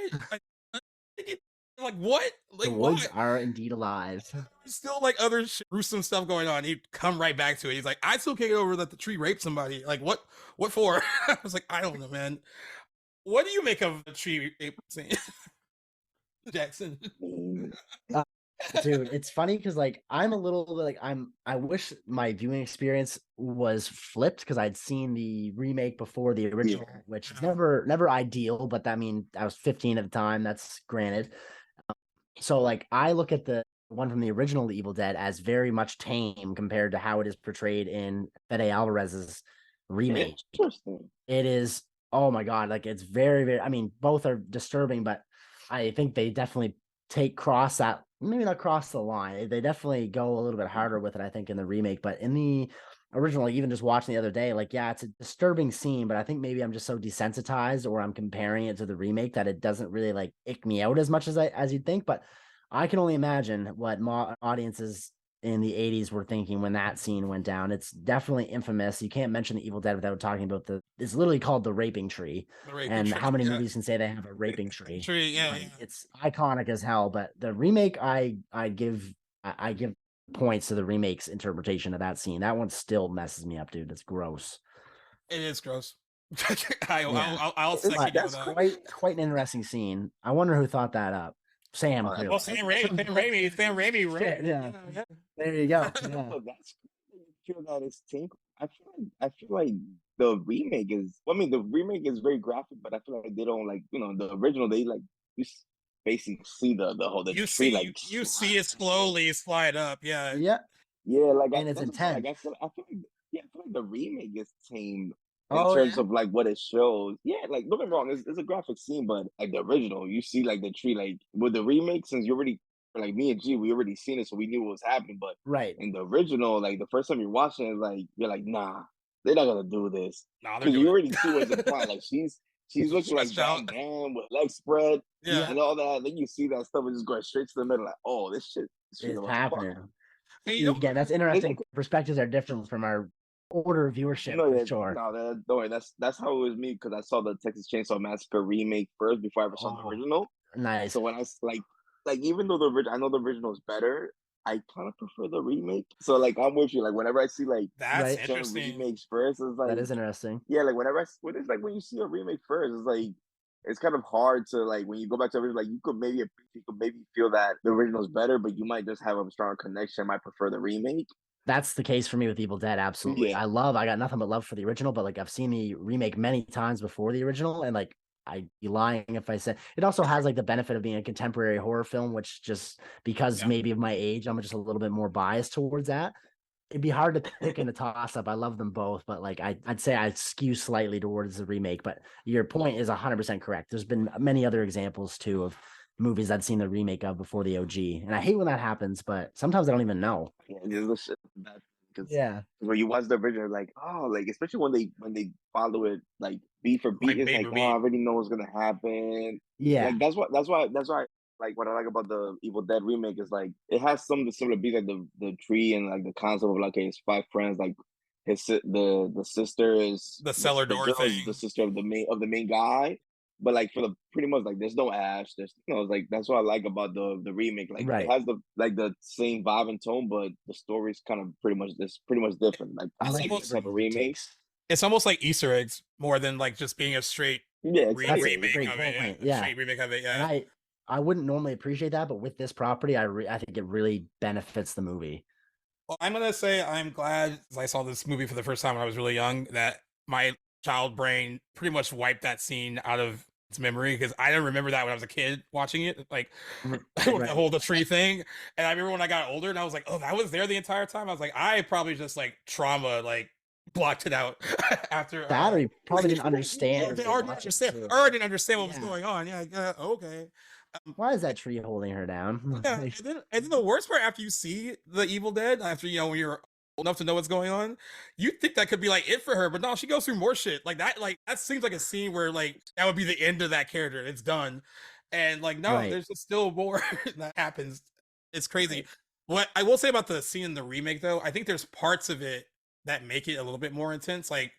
think Like what? The Like woods what? are indeed alive. There's still like other gruesome stuff going on. He'd come right back to it. He's like, I still can't get over that the tree raped somebody. Like what? What for? I was like, I don't know, man. What do you make of the tree rape scene, Jackson? Dude, it's funny because like I'm a little bit like I wish my viewing experience was flipped because I'd seen the remake before the original, which is never ideal, but I mean I was 15 at the time, that's granted. So like I look at the one from the original The Evil Dead as very much tame compared to how it is portrayed in Fede Alvarez's remake. Interesting. It is, oh my god, like it's very, very, I mean, both are disturbing, but I think they definitely maybe not cross the line. They definitely go a little bit harder with it, I think, in the remake. But in the original, even just watching the other day, like, yeah, it's a disturbing scene, but I think maybe I'm just so desensitized or I'm comparing it to the remake that it doesn't really like ick me out as much as you'd think. But I can only imagine what audiences in the 80s were thinking when that scene went down. It's definitely infamous. You can't mention the Evil Dead without talking about it's literally called the raping tree. How many movies can say they have a raping tree? It's iconic as hell, but the remake, I give points to the remake's interpretation of that scene. That one still messes me up, dude. It's gross. It is gross. I'll second that's quite an interesting scene. I wonder who thought that up. Sam. Well, Sam Raimi. Right? Yeah. There you go. Yeah. That's I feel that it's tame. I feel like the remake is. I mean, the remake is very graphic, but I feel like they don't like the original. They like you basically see the whole you tree see like you see it slowly slide up. Yeah. Yeah. Like and it's intense. I feel like I feel like the remake is tame in terms of like what it shows. Yeah, like don't get me wrong, it's a graphic scene, but like the original, you see like the tree, like with the remake, since you already like me and G, we already seen it, so we knew what was happening. But right in the original, like the first time you're watching it, like you're like, nah, they're not gonna do this. Nah, because you already see what's implied. Like she's looking like Van Damme with legs spread, and all that. Then you see that stuff and just going straight to the middle, like, oh, this shit is happening. Hey, again, that's interesting. Perspectives are different from our order of viewership. For sure. No, don't worry. That's how it was me because I saw the Texas Chainsaw Massacre remake first before I ever saw the original. Nice. So when I like even though I know the original is better, I kind of prefer the remake. So like I'm with you. Like whenever I see like that's interesting remakes first, it's like that is interesting. Yeah, like whenever when you see a remake first, it's like it's kind of hard to like when you go back to the original, like you could maybe feel that the original is better, but you might just have a stronger connection. Might prefer the remake. That's the case for me with Evil Dead. Absolutely. Yeah. I got nothing but love for the original, but like I've seen the remake many times before the original, and like I'd be lying if I said it also has like the benefit of being a contemporary horror film, which just because maybe of my age, I'm just a little bit more biased towards that. It'd be hard to pick in a toss up. I love them both, but like I'd say I skew slightly towards the remake. But your point is 100% correct. There's been many other examples too of movies I'd seen the remake of before the OG, and I hate when that happens. But sometimes I don't even know. Yeah, when you watch the original, like like especially when they follow it like beat for beat, it's like I already know what's gonna happen. Yeah, like that's why like what I like about the Evil Dead remake is like it has some of the similar beats, like the tree and like the concept of like his 5 friends, like the sister is the cellar door thing, the sister of the main guy. But like for the pretty much like there's no Ash, there's like that's what I like about the remake. Like it has the same vibe and tone, but the story's kind of pretty much different. Like I like this type of remakes. It's almost like Easter eggs more than like just being a straight remake of it. Straight remake of it. Yeah. And I wouldn't normally appreciate that, but with this property, I think it really benefits the movie. Well, I'm gonna say I'm glad I saw this movie for the first time when I was really young that my child brain pretty much wiped that scene out of its memory because I didn't remember that when I was a kid watching it, like the tree thing. And I remember when I got older and I was like, oh, that was there the entire time. I was like, I probably just like trauma like blocked it out after that, or you probably didn't understand. Or didn't understand what was going on. Yeah, okay. Why is that tree holding her down? Yeah, and then the worst part, after you see the Evil Dead, after when you're old enough to know what's going on, you think that could be like it for her, but no, she goes through more shit. Like that seems like a scene where like that would be the end of that character. It's done, and like no, there's still more that happens. It's crazy. What I will say about the scene in the remake, though, I think there's parts of it that make it a little bit more intense. Like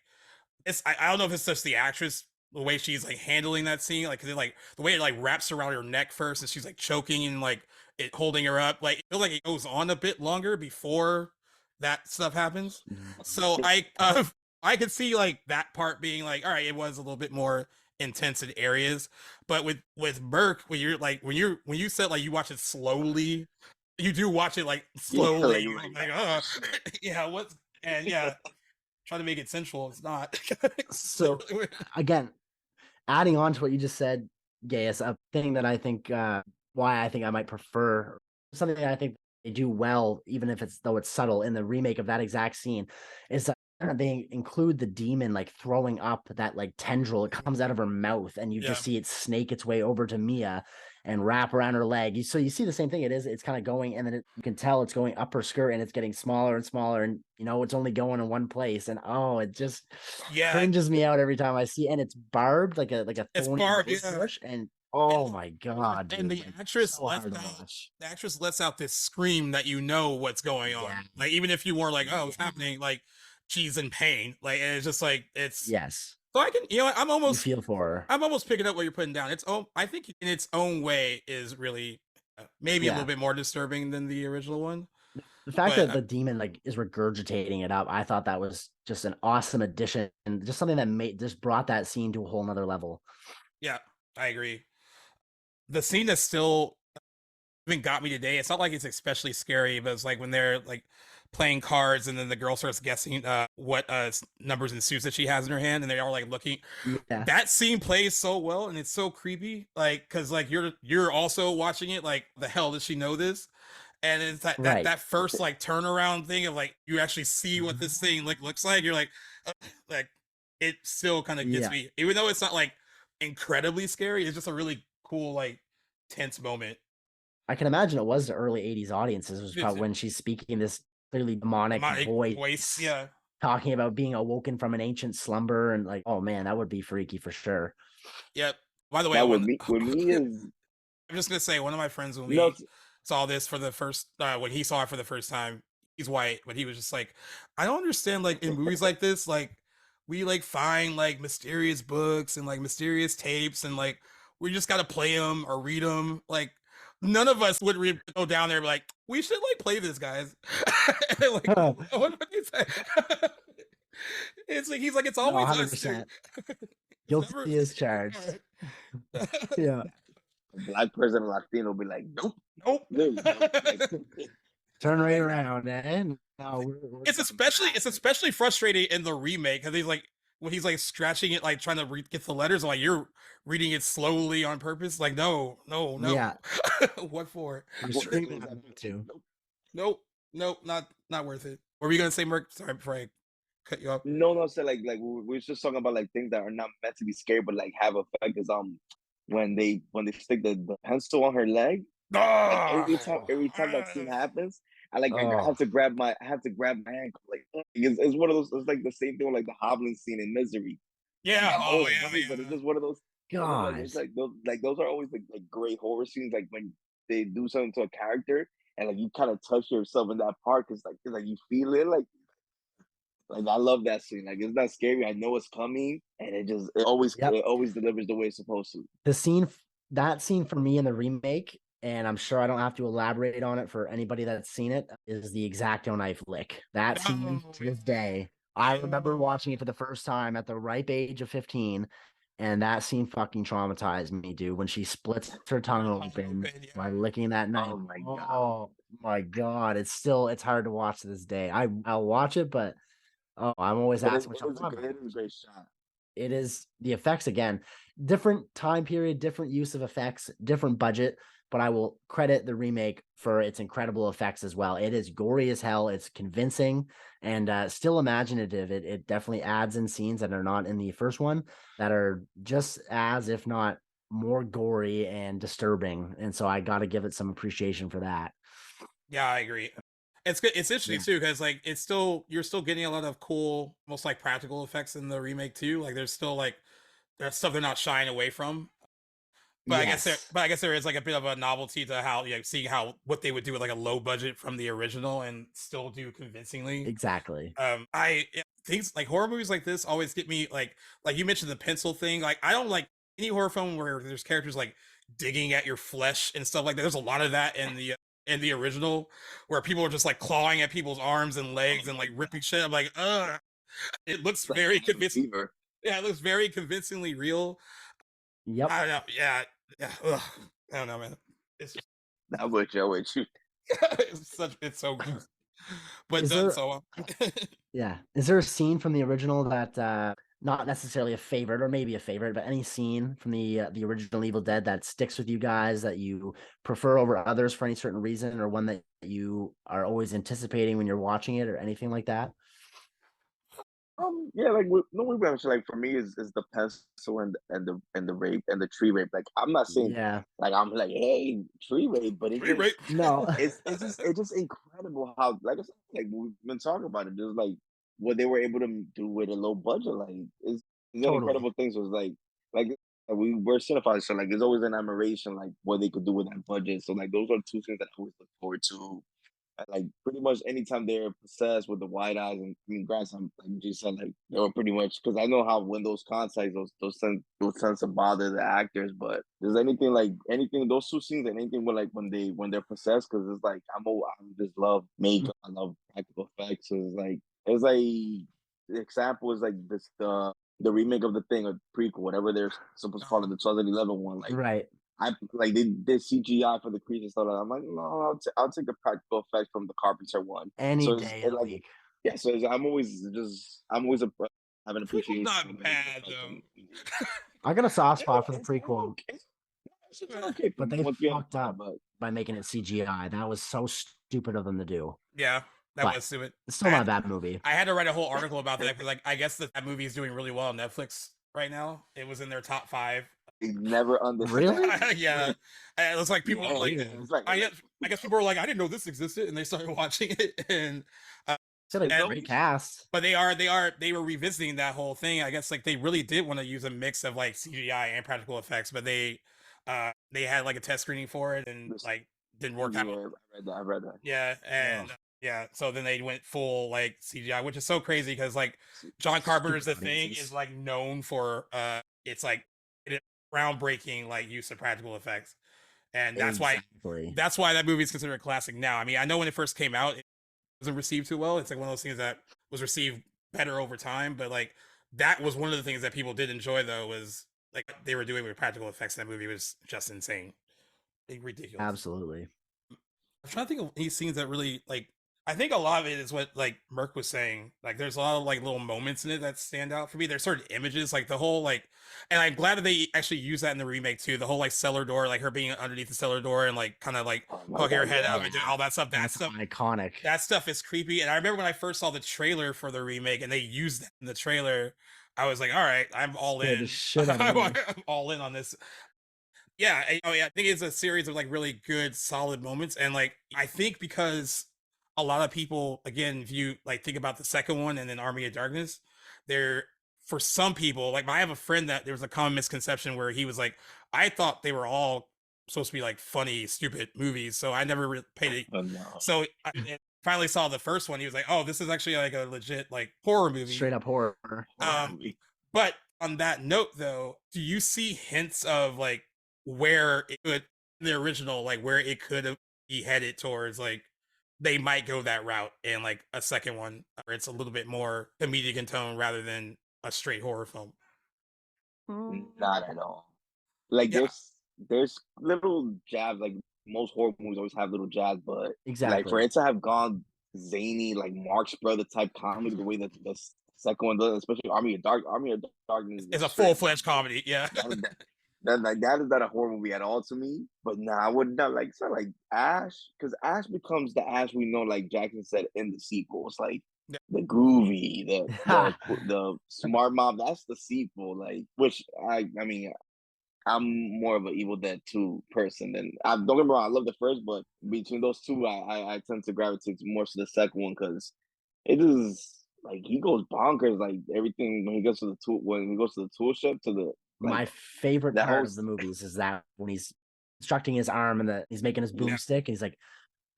I don't know if it's just the actress the way she's like handling that scene, like, 'cause it, like the way it like wraps around her neck first, and she's like choking and like it holding her up. Like, I feel like it goes on a bit longer before that stuff happens. So I could see like that part being like, all right, it was a little bit more intense in areas, but with Merc, when you're like when you said like you watch it slowly, you do watch it like slowly. Like, yeah, what's and yeah, trying to make it sensual. It's not. So again, adding on to what you just said, Gaius, a thing that I think why I think I might prefer something that I think they do well, even if it's though it's subtle in the remake of that exact scene, is that they include the demon like throwing up that like tendril. It comes out of her mouth, and you just see it snake its way over to Mia and wrap around her leg. So you see the same thing. It's kind of going, and then you can tell it's going up her skirt, and it's getting smaller and smaller, and it's only going in one place, and it just cringes me out every time I see. And it's barbed like a it's thorny barbed, bush, and oh my god, dude, and the like, actress so hard to watch. the actress lets out this scream that what's going on. Like, even if you weren't like, oh, it's happening, like she's in pain. Like, and it's just like it's yes. So I can, I'm almost feel for her. I'm almost picking up what you're putting down. I think in its own way is really maybe a little bit more disturbing than the original one. The fact that the demon like is regurgitating it up, I thought that was just an awesome addition, and just something that just brought that scene to a whole nother level. Yeah, I agree. The scene that still even got me today, it's not like it's especially scary, but it's like when they're like playing cards, and then the girl starts guessing what numbers and suits that she has in her hand, and they are like looking. Yeah. That scene plays so well, and it's so creepy, like, because like you're also watching it, like, the hell does she know this? And it's that first like turnaround thing of like you actually see what this thing like looks like. You're like it still kind of gets me, even though it's not like incredibly scary. It's just a really cool, like, tense moment. I can imagine it was the early 80s audiences. It was probably when she's speaking this clearly demonic voice, talking about being awoken from an ancient slumber, and like, oh man, that would be freaky for sure. Yep. By the way, with me is I'm just gonna say, one of my friends when we saw this for the first when he saw it for the first time, he's white, but he was just like, I don't understand, like, in movies like this, like, we like find like mysterious books and like mysterious tapes, and like we just gotta play them or read them. Like, none of us would go down there and be like, we should like play this, guys. Like, what would you say? It's like he's like, it's always 100%. Guilty as charged. Yeah. Black person, Latino be like, nope. Turn right around, and no, it's especially frustrating in the remake, because he's like, when he's like scratching it, like trying to get the letters, like, you're reading it slowly on purpose. Like, no. Yeah. What for? I'm screaming at me too. Nope, not worth it. What were you gonna say, Merc? Sorry, before I cut you off. No. So like we're just talking about like things that are not meant to be scary, but like have effect. Is when they stick the pencil on her leg. Like, every time that scene happens, I have to grab my ankle. Like, it's one of those. It's like the same thing with like the hobbling scene in Misery. Yeah. But it's just one of those. God, those are always like great horror scenes. Like when they do something to a character, and like you kind of touch yourself in that part, because like you feel it. Like I love that scene. Like, it's not scary. I know it's coming, and it always delivers the way it's supposed to. That scene for me in the remake, and I'm sure I don't have to elaborate on it for anybody that's seen it, is the X-Acto knife lick. That scene to this day, I remember watching it for the first time at the ripe age of 15, and that scene fucking traumatized me, dude. When she splits her tongue open by licking that knife. Oh my god, it's hard to watch to this day. I'll watch it, but I'm always asking myself. It is a great shot. It is the effects again, different time period, different use of effects, different budget, but I will credit the remake for its incredible effects as well. It is gory as hell. It's convincing and still imaginative. It definitely adds in scenes that are not in the first one that are just as, if not more gory and disturbing. And so I got to give it some appreciation for that. Yeah, I agree. It's good. It's interesting too, because like you're still getting a lot of cool, most like practical effects in the remake too. Like there's stuff they're not shying away from. But I guess there is like a bit of a novelty to how seeing what they would do with like a low budget from the original and still do convincingly. Exactly. things like horror movies like this always get me like you mentioned the pencil thing. Like I don't like any horror film where there's characters like digging at your flesh and stuff like that. There's a lot of that in the original where people are just like clawing at people's arms and legs and like ripping shit. I'm like, it looks Like very cabin convincing. fever. Yeah, it looks very convincingly real. Yep. I don't know. Yeah, yeah. Ugh. I don't know, man. It's just That would you, with you. it's so good, but Is done there so well. Yeah. Is there a scene from the original that not necessarily a favorite or maybe a favorite, but any scene from the original Evil Dead that sticks with you guys that you prefer over others for any certain reason, or one that you are always anticipating when you're watching it or anything like that? Yeah, like no movie actually like for me is the pencil and the rape and the tree rape. Like I'm not saying Yeah. like I'm like hey tree rape, but it's Pretty right. just No. it's just incredible how like I said, like we've been talking about it. Just like what they were able to do with a low budget, like it's an Totally. incredible thing. So it's like we're cinephiles, so like there's always an admiration like what they could do with that budget. So like those are two things that I always look forward to like pretty much anytime they're possessed with the white eyes, and I mean, granted, like you just said, like they were pretty much because I know how when those contacts, those tend to bother the actors. But there's anything like anything those two scenes and anything with like when they're possessed, because it's like I just love makeup, I love practical effects. So it's like the example is like this the remake of the thing or prequel, whatever they're supposed to call it, the 2011 one, like. Right. I like they did CGI for the creatures, so I'm like, no, I'll take the practical effects from the Carpenter one. Any So day of it's the like, week. yeah. So I'm always have an Prequel's appreciation for not the bad effects though. I got a soft Yeah, spot for the it's prequel, okay. It's okay for but me they once you have fucked up but by making it CGI. That was so stupid of them to do. Yeah, that But was stupid. it's still not a bad movie. I had to write a whole article about that because, like, I guess that movie is doing really well on Netflix right now. It was in their top 5. they never understand. Really? Yeah, it looks like people Yeah, are like, yeah. It's like I guess people were like, I didn't know this existed, and they started watching it, and It's got a and great cast. but they were revisiting that whole thing. I guess like they really did want to use a mix of like CGI and practical effects, but they had like a test screening for it and this like didn't work out. yeah, I read that. Yeah, and Ugh. yeah, so then they went full like CGI, which is so crazy because like John Carpenter's The Stupid Thing audiences. is like known for it's like it, groundbreaking like use of practical effects, and Exactly. that's why that movie is considered a classic now. I mean, I know when it first came out, it wasn't received too well. It's like one of those things that was received better over time, but like that was one of the things that people did enjoy though was like they were doing with practical effects in that movie was just insane, like, ridiculous. Absolutely. I'm trying to think of any scenes that really like. I think a lot of it is what like Merc was saying. Like, there's a lot of like little moments in it that stand out for me. There's certain images, like the whole like, and I'm glad that they actually use that in the remake too. The whole like cellar door, like her being underneath the cellar door and like kind of like Oh my poking her God, head yeah. up and doing all that stuff. That's iconic. That stuff is creepy. And I remember when I first saw the trailer for the remake and they used that in the trailer, I was like, all right, I'm all Scared in. the shit out of me. I'm all in on this. Yeah, I think it's a series of like really good, solid moments, and like I think because a lot of people, again, if you like think about the second one and then Army of Darkness, they're for some people like I have a friend that there was a common misconception where he was like, I thought they were all supposed to be like funny, stupid movies, so I never really paid it. Oh, no. So I finally saw the first one. He was like, oh, this is actually like a legit like horror movie, Straight up horror. But on that note, though, do you see hints of like where it could the original, like where it could be headed towards, like they might go that route in like a second one, where it's a little bit more comedic in tone rather than a straight horror film? Not at all. Like Yeah, there's little jabs. Like most horror movies always have little jabs, but like for Exactly. it to have gone zany, like Marx Brother type comedy, the way that the second one does, especially Army of Darkness is it's a just full straight. fledged comedy. Yeah, That is not a horror movie at all to me. But nah, I would not like it's not like Ash, because Ash becomes the Ash we know, like Jackson said in the sequel. It's like Yeah. the groovy, the smart mom. That's the sequel. Like, which I mean, I'm more of an Evil Dead 2 person than don't get me wrong. I love the first, but between those two, I tend to gravitate more to the second one because it is like he goes bonkers. Like everything when he goes to the tool shop to the like My favorite that part whole of the movies is that when he's constructing his arm and he's making his Yeah. boomstick and he's like,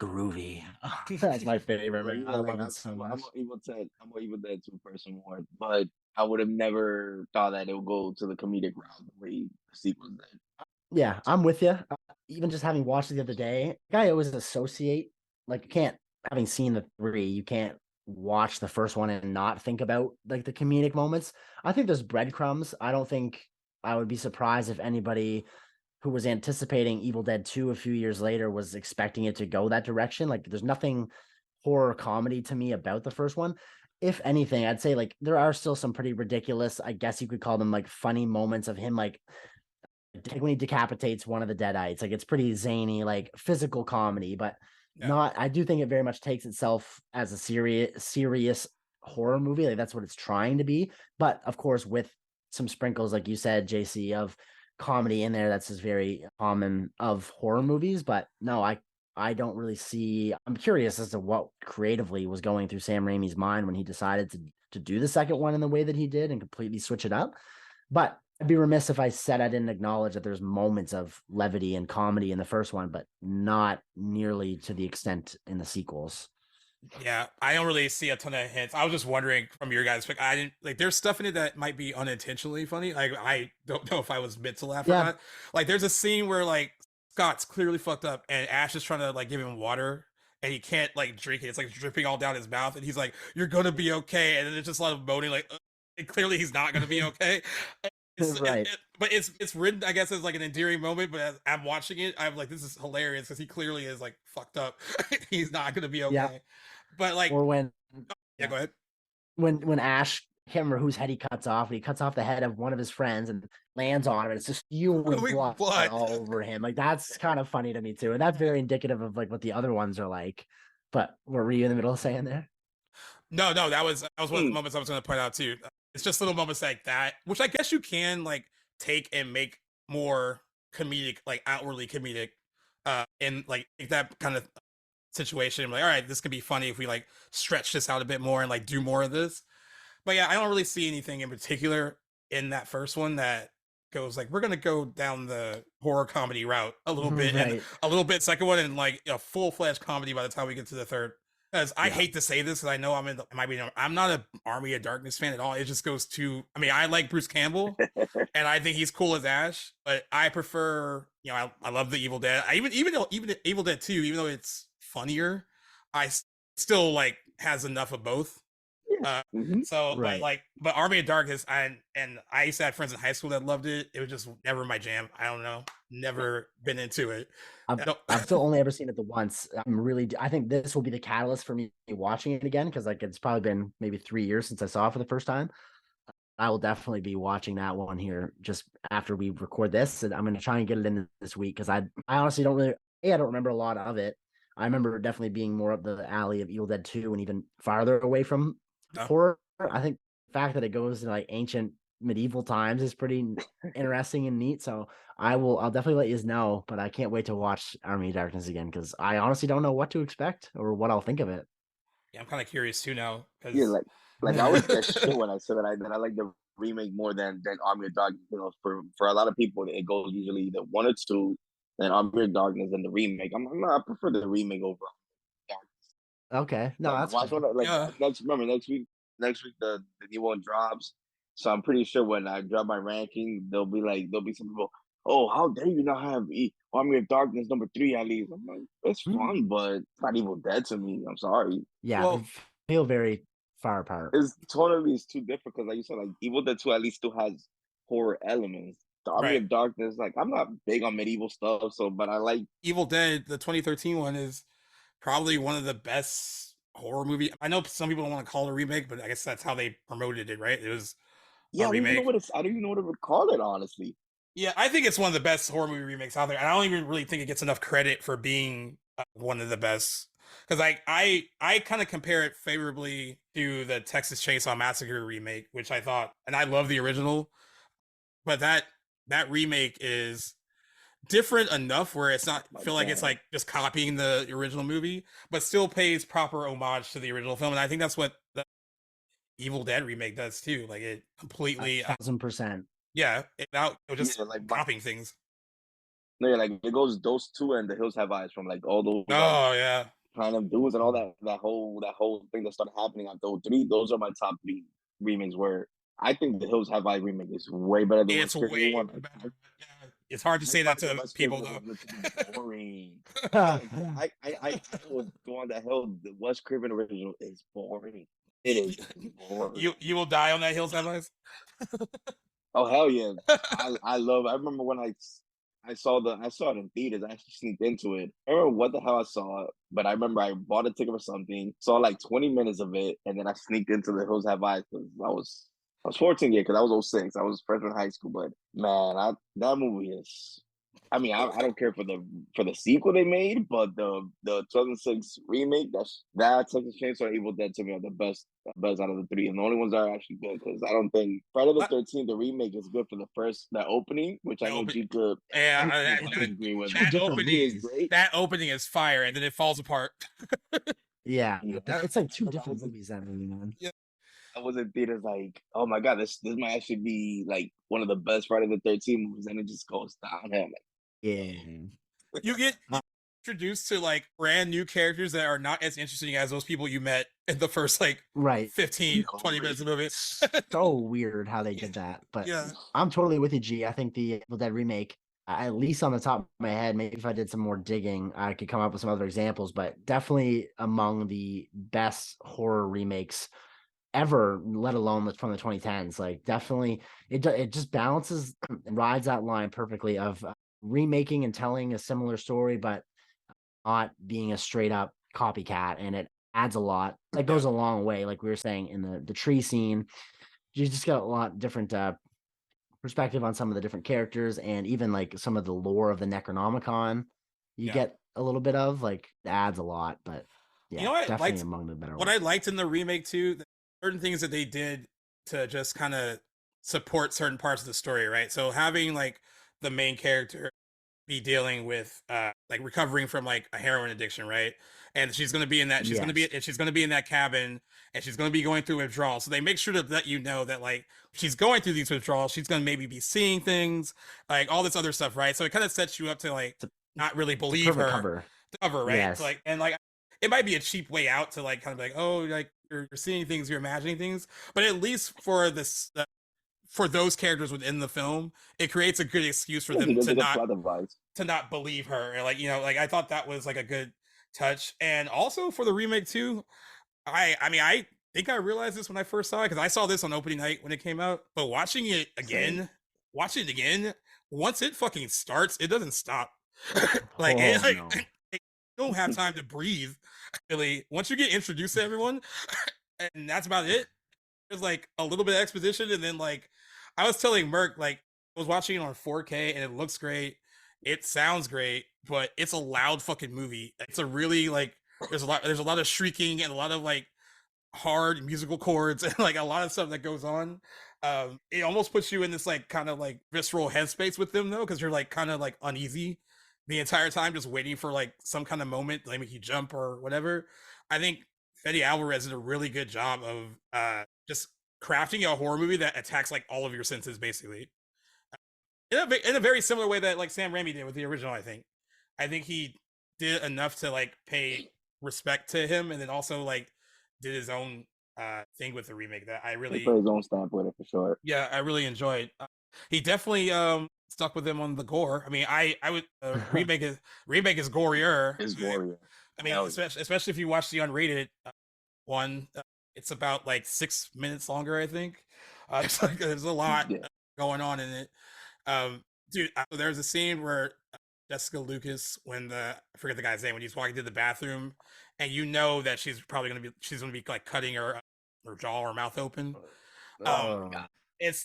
groovy. That's my favorite, Like, man. yeah, I like love it so I'm much. a Evil Dead. I'm a Evil Dead 2 person more, but I would have never thought that it would go to the comedic route the way the sequels did. Yeah, I'm with you. Even just having watched it the other day, I always associate, like, you can't, having seen the three, you can't watch the first one and not think about like the comedic moments. I think there's breadcrumbs. I don't think I would be surprised if anybody who was anticipating Evil Dead 2 a few years later was expecting it to go that direction. Like, there's nothing horror comedy to me about the first one. If anything, I'd say like there are still some pretty ridiculous, I guess you could call them like funny moments of him like when he decapitates one of the deadites. Like, it's pretty zany, like physical comedy, but Yeah. not. I do think it very much takes itself as a serious horror movie. Like, that's what it's trying to be. But of course, with some sprinkles, like you said, JC, of comedy in there, that's just very common of horror movies. But no, I don't really see. I'm curious as to what creatively was going through Sam Raimi's mind when he decided to do the second one in the way that he did and completely switch it up. But I'd be remiss if I said I didn't acknowledge that there's moments of levity and comedy in the first one, but not nearly to the extent in the sequels. Yeah, I don't really see a ton of hints. I was just wondering from your guys' pick. I didn't like. There's stuff in it that might be unintentionally funny. Like, I don't know if I was meant to laugh or Yeah. not. Like, there's a scene where like Scott's clearly fucked up, and Ash is trying to like give him water, and he can't like drink it. It's like dripping all down his mouth, and he's like, "You're gonna be okay," and then there's just a lot of moaning, like, and clearly he's not gonna be okay. Right. But it's written, I guess, as like an endearing moment. But as I'm watching it, I'm like, this is hilarious because he clearly is like fucked up. He's not gonna be okay. Yeah. But like, Or when yeah, go ahead. when Ash, I can't remember whose head he cuts off, but he cuts off the head of one of his friends and lands on him, and it's just spewing blood all over him. Like, that's kind of funny to me too, and that's very indicative of like what the other ones are like. But what were you in the middle of saying there? No, that was one of the moments I was going to point out too. It's just little moments like that, which I guess you can like take and make more comedic, like outwardly comedic, in like that kind of situation. Like, all right, this could be funny if we like stretch this out a bit more and like do more of this. But yeah, I don't really see anything in particular in that first one that goes like, we're gonna go down the horror comedy route a little bit and Right. a little bit second one and like a full fledged comedy by the time we get to the third. Because I hate to say this, because I know I'm not an Army of Darkness fan at all. It just goes to, I mean, I like Bruce Campbell, and I think he's cool as Ash, but I prefer, I love the Evil Dead. Even Evil Dead 2, even though it's funnier, I still like has enough of both. So, Right. but Army of Darkness, and I used to have friends in high school that loved it. It was just never my jam. I don't know, never been into it. I've still only ever seen it the once. I think this will be the catalyst for me watching it again, because like it's probably been maybe 3 years since I saw it for the first time. I will definitely be watching that one here just after we record this, and I'm going to try and get it in this week, because I honestly don't really, I don't remember a lot of it. I remember definitely being more up the alley of Evil Dead 2 and even farther away from horror. I think the fact that it goes to like ancient medieval times is pretty interesting and neat. So I'll definitely let you know, but I can't wait to watch Army of Darkness again, because I honestly don't know what to expect or what I'll think of it. Yeah, I'm kind of curious too now. Yeah, like I always get shit when I say that I like the remake more than Army of Darkness. You know, for a lot of people, it goes usually either one or two, then Army of Darkness and the remake. I prefer the remake over Darkness. Okay, no, Like that's watch fair. one like Yeah. next week the new one drops. So I'm pretty sure when I drop my ranking, there'll be some people. Oh, how dare you not have Army of Darkness #3 at least? I'm like, it's fun, but it's not Evil Dead to me. I'm sorry. Yeah, Well, they feel very far apart. It's totally is too different because, like you said, like Evil Dead 2 at least still has horror elements. The Army right. of Darkness, like I'm not big on medieval stuff, so but I like Evil Dead, the 2013 one, is probably one of the best horror movie. I know some people don't want to call it a remake, but I guess that's how they promoted it, right? It was a remake. I don't even know what to call it, honestly. Yeah, I think it's one of the best horror movie remakes out there. I don't even really think it gets enough credit for being one of the best. Because I kind of compare it favorably to the Texas Chainsaw Massacre remake, which I thought, and I love the original, but that remake is different enough where it's not feel like it's like just copying the original movie, but still pays proper homage to the original film. And I think that's what the Evil Dead remake does too. Like, it completely, 1,000%. yeah, it out just Yeah, like copying things. No, yeah, like it goes those two and The Hills Have Eyes from like all those Oh yeah. kind of dudes and all that whole thing that started happening on those three. Those are my top three remakes. Where I think The Hills Have Eyes remake is way better than Wes It's Craven way one. better. Yeah. It's hard to I say that find the to Wes people Craven though. original to be boring. I will go on the hell. The Wes Craven original is boring. It is boring. You will die on that Hills Have Eyes. Oh hell yeah! I love. I remember when I saw it in theaters. I actually sneaked into it. I don't remember what the hell I saw, but I remember I bought a ticket for something, saw like 20 minutes of it, and then I sneaked into The Hills Have Eyes because I was 14 years because I was 06. I was freshman in high school, but man, that movie is. I mean, I don't care for the sequel they made, but the 2006 remake, that Texas Chainsaw Evil Dead to me are the best out of the three, and the only ones that are actually good because I don't think Friday the 13th the remake is good for the opening, which I know G could Yeah, agree with. that opening is great. That opening is fire, and then it falls apart. Yeah, it's like two different movies. That movie, man. Yeah. I was in theaters like, oh my god, this might actually be like one of the best Friday the 13th movies, and it just goes downhill. Like, Yeah. You get introduced to like brand new characters that are not as interesting as those people you met in the first like Right. 15, 20 minutes of the movie. So weird how they did that, but Yeah. I'm totally with you, G. I think the Evil Dead remake, at least on the top of my head, maybe if I did some more digging, I could come up with some other examples, but definitely among the best horror remakes ever, let alone from the 2010s. Like definitely, it just balances and rides that line perfectly of remaking and telling a similar story, but not being a straight up copycat, and it adds a lot. That goes a long way. Like we were saying in the tree scene, you just got a lot different perspective on some of the different characters, and even like some of the lore of the Necronomicon. You get a little bit of like it adds a lot, but yeah, You know what definitely among the better what ones. I liked in the remake too, certain things that they did to just kind of support certain parts of the story, right? So having like the main character be dealing with like recovering from like a heroin addiction, right? And she's gonna be in that she's gonna be in that cabin, and she's gonna be going through withdrawal. So they make sure to let you know that like she's going through these withdrawals, she's gonna maybe be seeing things, like all this other stuff, right? So it kind of sets you up to like not really believe her cover, right? Yes. So, like, and like it might be a cheap way out to like kind of like, oh, like you're seeing things, you're imagining things, but at least for this for those characters within the film, it creates a good excuse for them to not believe her. And like, you know, like I thought that was like a good touch. And also for the remake too, I mean, I think I realized this when I first saw it because I saw this on opening night when it came out, but watching it again, once it fucking starts, it doesn't stop. Like, no. you don't have time to breathe. Really, once you get introduced to everyone, and that's about it. There's like a little bit of exposition, and then like I was telling Merc, like I was watching it on 4K, and it looks great, it sounds great, but it's a loud fucking movie. It's a really like there's a lot of shrieking and a lot of like hard musical chords and like a lot of stuff that goes on. It almost puts you in this like kind of like visceral headspace with them though, because you're like kind of like uneasy the entire time, just waiting for like some kind of moment to like make you jump or whatever. I think Fede Alvarez did a really good job of just crafting a horror movie that attacks like all of your senses basically. In a very similar way that like Sam Raimi did with the original, I think he did enough to like pay respect to him, and then also like did his own thing with the remake that I really put his own stamp with it for sure. Yeah, I really enjoyed. He definitely stuck with him on the gore. I mean, I would remake is gorier. It's gorier. I mean, especially if you watch the unrated one, it's about like 6 minutes longer, I think. It's like, there's a lot going on in it. Dude, there's a scene where Jessica Lucas, when I forget the guy's name, when he's walking to the bathroom, and you know that she's gonna be like cutting her jaw or mouth open. It's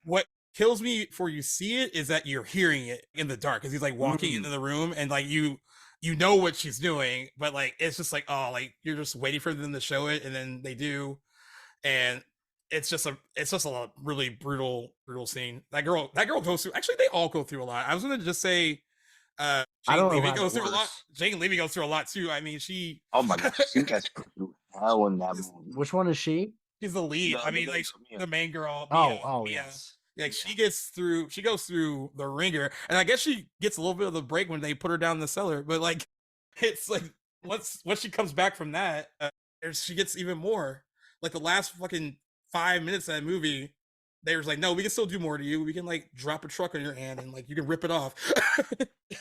what kills me before you see it is that you're hearing it in the dark, because he's like walking into the room, and like you know what she's doing, but like it's just like, oh, like you're just waiting for them to show it, and then they do, and it's just a really brutal scene. That girl goes through. Actually, they all go through a lot. I was gonna just say, Jane Levy goes through a lot. Jane Levy goes through a lot too. I mean, she. Oh my god, she gets through hell in that movie. Which one is she? She's the lead. I mean, like the main girl. Mia. Yes. Like she goes through the ringer, and I guess she gets a little bit of the break when they put her down in the cellar. But like, it's like once she comes back from that, she gets even more. Like the last fucking 5 minutes of that movie, they was like, no, we can still do more to you. We can like drop a truck on your hand and like you can rip it off.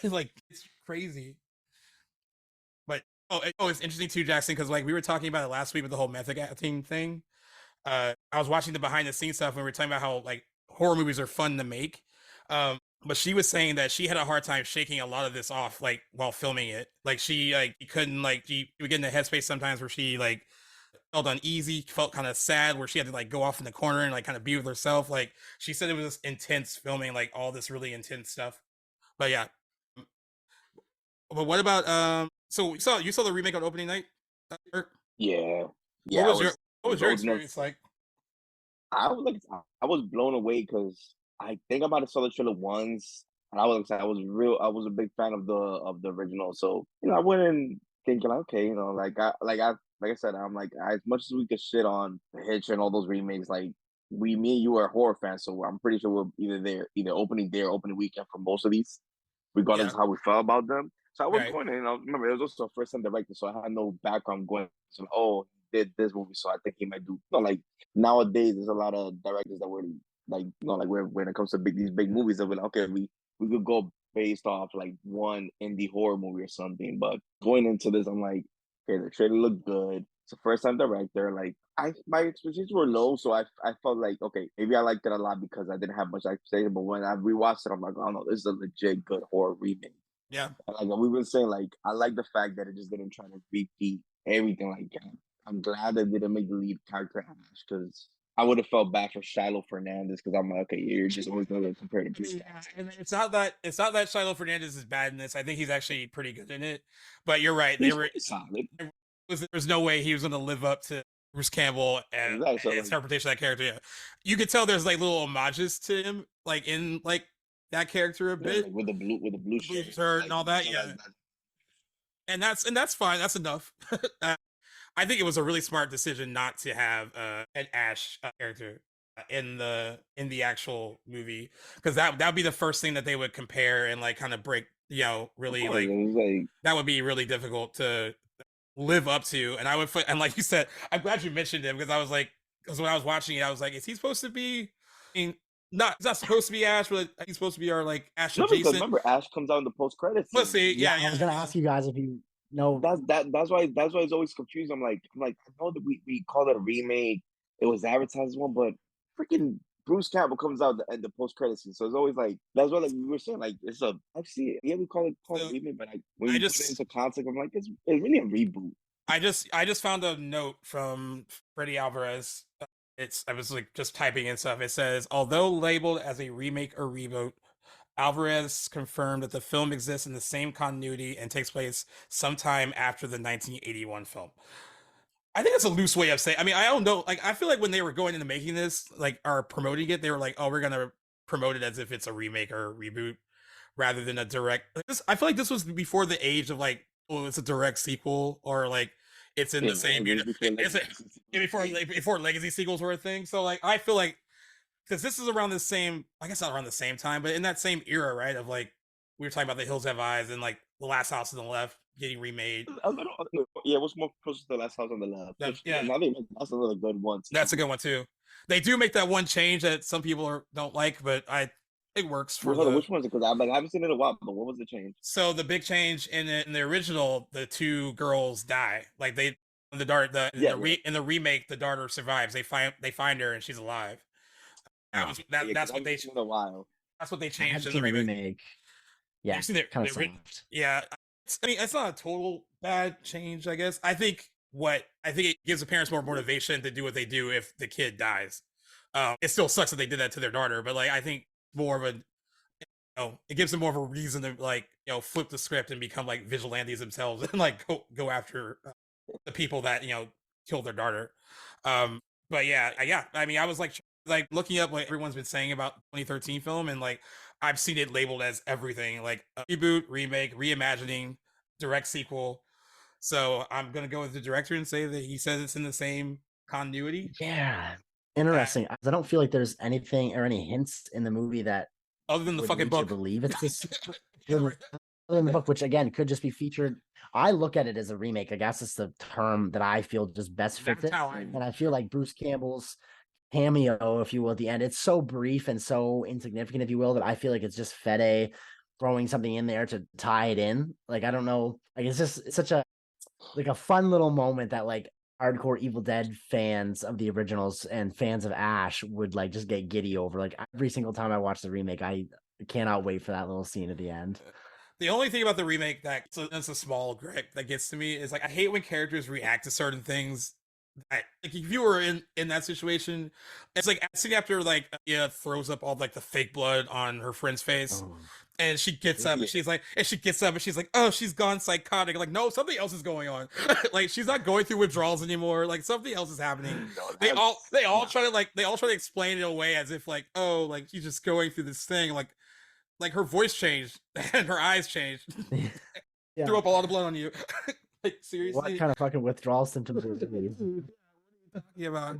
Like it's crazy. But it's interesting too, Jackson, because like we were talking about it last week with the whole method acting thing. I was watching the behind the scenes stuff and we were talking about how like horror movies are fun to make. But she was saying that she had a hard time shaking a lot of this off, like while filming it. Like she couldn't she would get in the headspace sometimes where she like felt uneasy, felt kind of sad, where she had to like go off in the corner and like kind of be with herself. Like she said it was intense filming, like all this really intense stuff. But yeah. But what about so you saw the remake on opening night? Yeah, What yeah. was I was your old enough. experience like? I was like, I was blown away because I think I might have saw the trailer once, and I was excited. I was a big fan of the original. So I went in thinking, like, okay, like I said, I'm like, as much as we could shit on the Hitch and all those remakes, like me and you are horror fans, so I'm pretty sure we're either opening day or opening weekend for most of these, regardless Yeah, of how we felt about them. So I was right. going in, remember it was also a first time director, so I had no background going. So he did this movie, so I think he might do. Like nowadays, there's a lot of directors that were like, like when it comes to these big movies, they'll be like, okay, we could go based off like one indie horror movie or something. But going into this, I'm like, okay, the trailer looked good. It's a first time director. Like my expectations were low, so I felt like, okay, maybe I liked it a lot because I didn't have much expectation. But when I rewatched it, I'm like, oh no, this is a legit good horror remake. Yeah. And like we were saying, like I like the fact that it just didn't try to repeat everything. Like I'm glad they didn't make the lead character Ash because I would have felt bad for Shiloh Fernandez because I'm like, okay, you're just always gonna compare to Bruce. Yeah, and it's not that Shiloh Fernandez is bad in this. I think he's actually pretty good in it. But you're right. He's pretty solid. There's no way he was going to live up to Bruce Campbell and Exactly. So, his interpretation of that character. Yeah, you could tell there's like little homages to him, like in like that character a bit, like with the blue shirt and all that. Yeah, and that's fine. That's enough. I think it was a really smart decision not to have an Ash character in the actual movie, because that'd be the first thing that they would compare and like kind of break, really like that would be really difficult to live up to. And and like you said, I'm glad you mentioned him, because when I was watching it, I was like, is he supposed to be? I mean, he's not supposed to be Ash, but he's supposed to be our like Ash no, adjacent. because remember Ash comes out in the post credits. Let's see. Yeah, I was gonna ask you guys if you know. That's why it's always confusing. I'm like I know that we call it a remake. It was advertised as one, but freaking Bruce Campbell comes out at the post credits scene. So it's always like that's what like we were saying. Like it's a actually yeah we call it remake, but like when you put it into context, I'm like it's really a reboot. I just found a note from Freddie Alvarez. I was like just typing in stuff. It says, although labeled as a remake or reboot, Alvarez confirmed that the film exists in the same continuity and takes place sometime after the 1981 film. I think it's a loose way of saying. I mean, I don't know. Like, I feel like when they were going into making this, like, or promoting it, they were like, "Oh, we're gonna promote it as if it's a remake or a reboot, rather than a direct." I feel like this was before the age of like, oh, it's a direct sequel, or like it's in the same. Before legacy sequels were a thing. So like, I feel like because this is around the same, I guess not around the same time, but in that same era, right? Of like we were talking about The Hills Have Eyes and like The Last House on the Left getting remade. Yeah, what's more close to The Last House on the Left? Yeah, that's another good one. That's a good one too. They do make that one change that some people don't like, but it works for which one is it? Because I haven't seen it in a while. But what was the change? So the big change in the original, the two girls die. Like in the remake, the daughter survives. They find her and she's alive. That's what they in a while. That's what they changed in the the remake. Yeah, kind of soft. Yeah, I mean, it's not a total bad change, I guess. I think it gives the parents more motivation to do what they do if the kid dies. It still sucks that they did that to their daughter, but like I think more of it gives them more of a reason to like flip the script and become like vigilantes themselves and like go after the people that killed their daughter. But yeah. I mean, I was like looking up what everyone's been saying about 2013 film, and like I've seen it labeled as everything, like a reboot, remake, reimagining, direct sequel. So I'm gonna go with the director and say that he says it's in the same continuity. Yeah, Interesting. I don't feel like there's anything or any hints in the movie that other than the would fucking lead you to book. believe it's this. Other than the book, which again could just be featured. I look at it as a remake. I guess it's the term that I feel just best fits That's it. how I. And I feel like Bruce Campbell's cameo, if you will, at the end, it's so brief and so insignificant, if you will, that I feel like it's just Fede throwing something in there to tie it in. Like, I don't know. Like, it's such a fun little moment that like hardcore Evil Dead fans of the originals and fans of Ash would like just get giddy over. Like every single time I watch the remake, I cannot wait for that little scene at the end. The only thing about the remake that's a small gripe that gets to me is like I hate when characters react to certain things. Like if you were in that situation, it's like after like throws up all like the fake blood on her friend's face, and she gets up and she's like, oh, she's gone psychotic. Like, no, something else is going on. Like she's not going through withdrawals anymore. Like something else is happening. They all try to explain it away as if like, oh, like she's just going through this thing. Like her voice changed and her eyes changed. Yeah. Threw up a lot of blood on you. Like seriously, What kind of fucking withdrawal symptoms are these? talking about?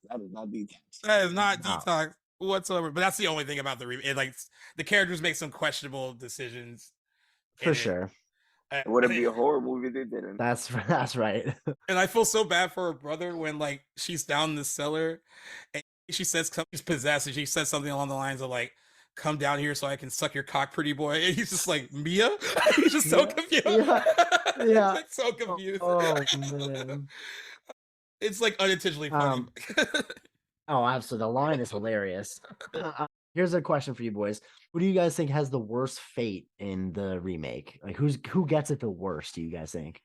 That is not detox. That is not detox whatsoever. But that's the only thing about the remake. Like the characters make some questionable decisions. For sure. It wouldn't be a horror movie if they didn't. That's right. And I feel so bad for her brother when like she's down in the cellar and she says she's possessed and she says something along the lines of like, come down here so I can suck your cock, pretty boy. And he's just like, Mia? He's just so confused. Yeah. Like, so confused. Oh man. It's like unintentionally funny. Oh, absolutely. The line is hilarious. Here's a question for you boys. Who do you guys think has the worst fate in the remake? Like who gets it the worst, do you guys think?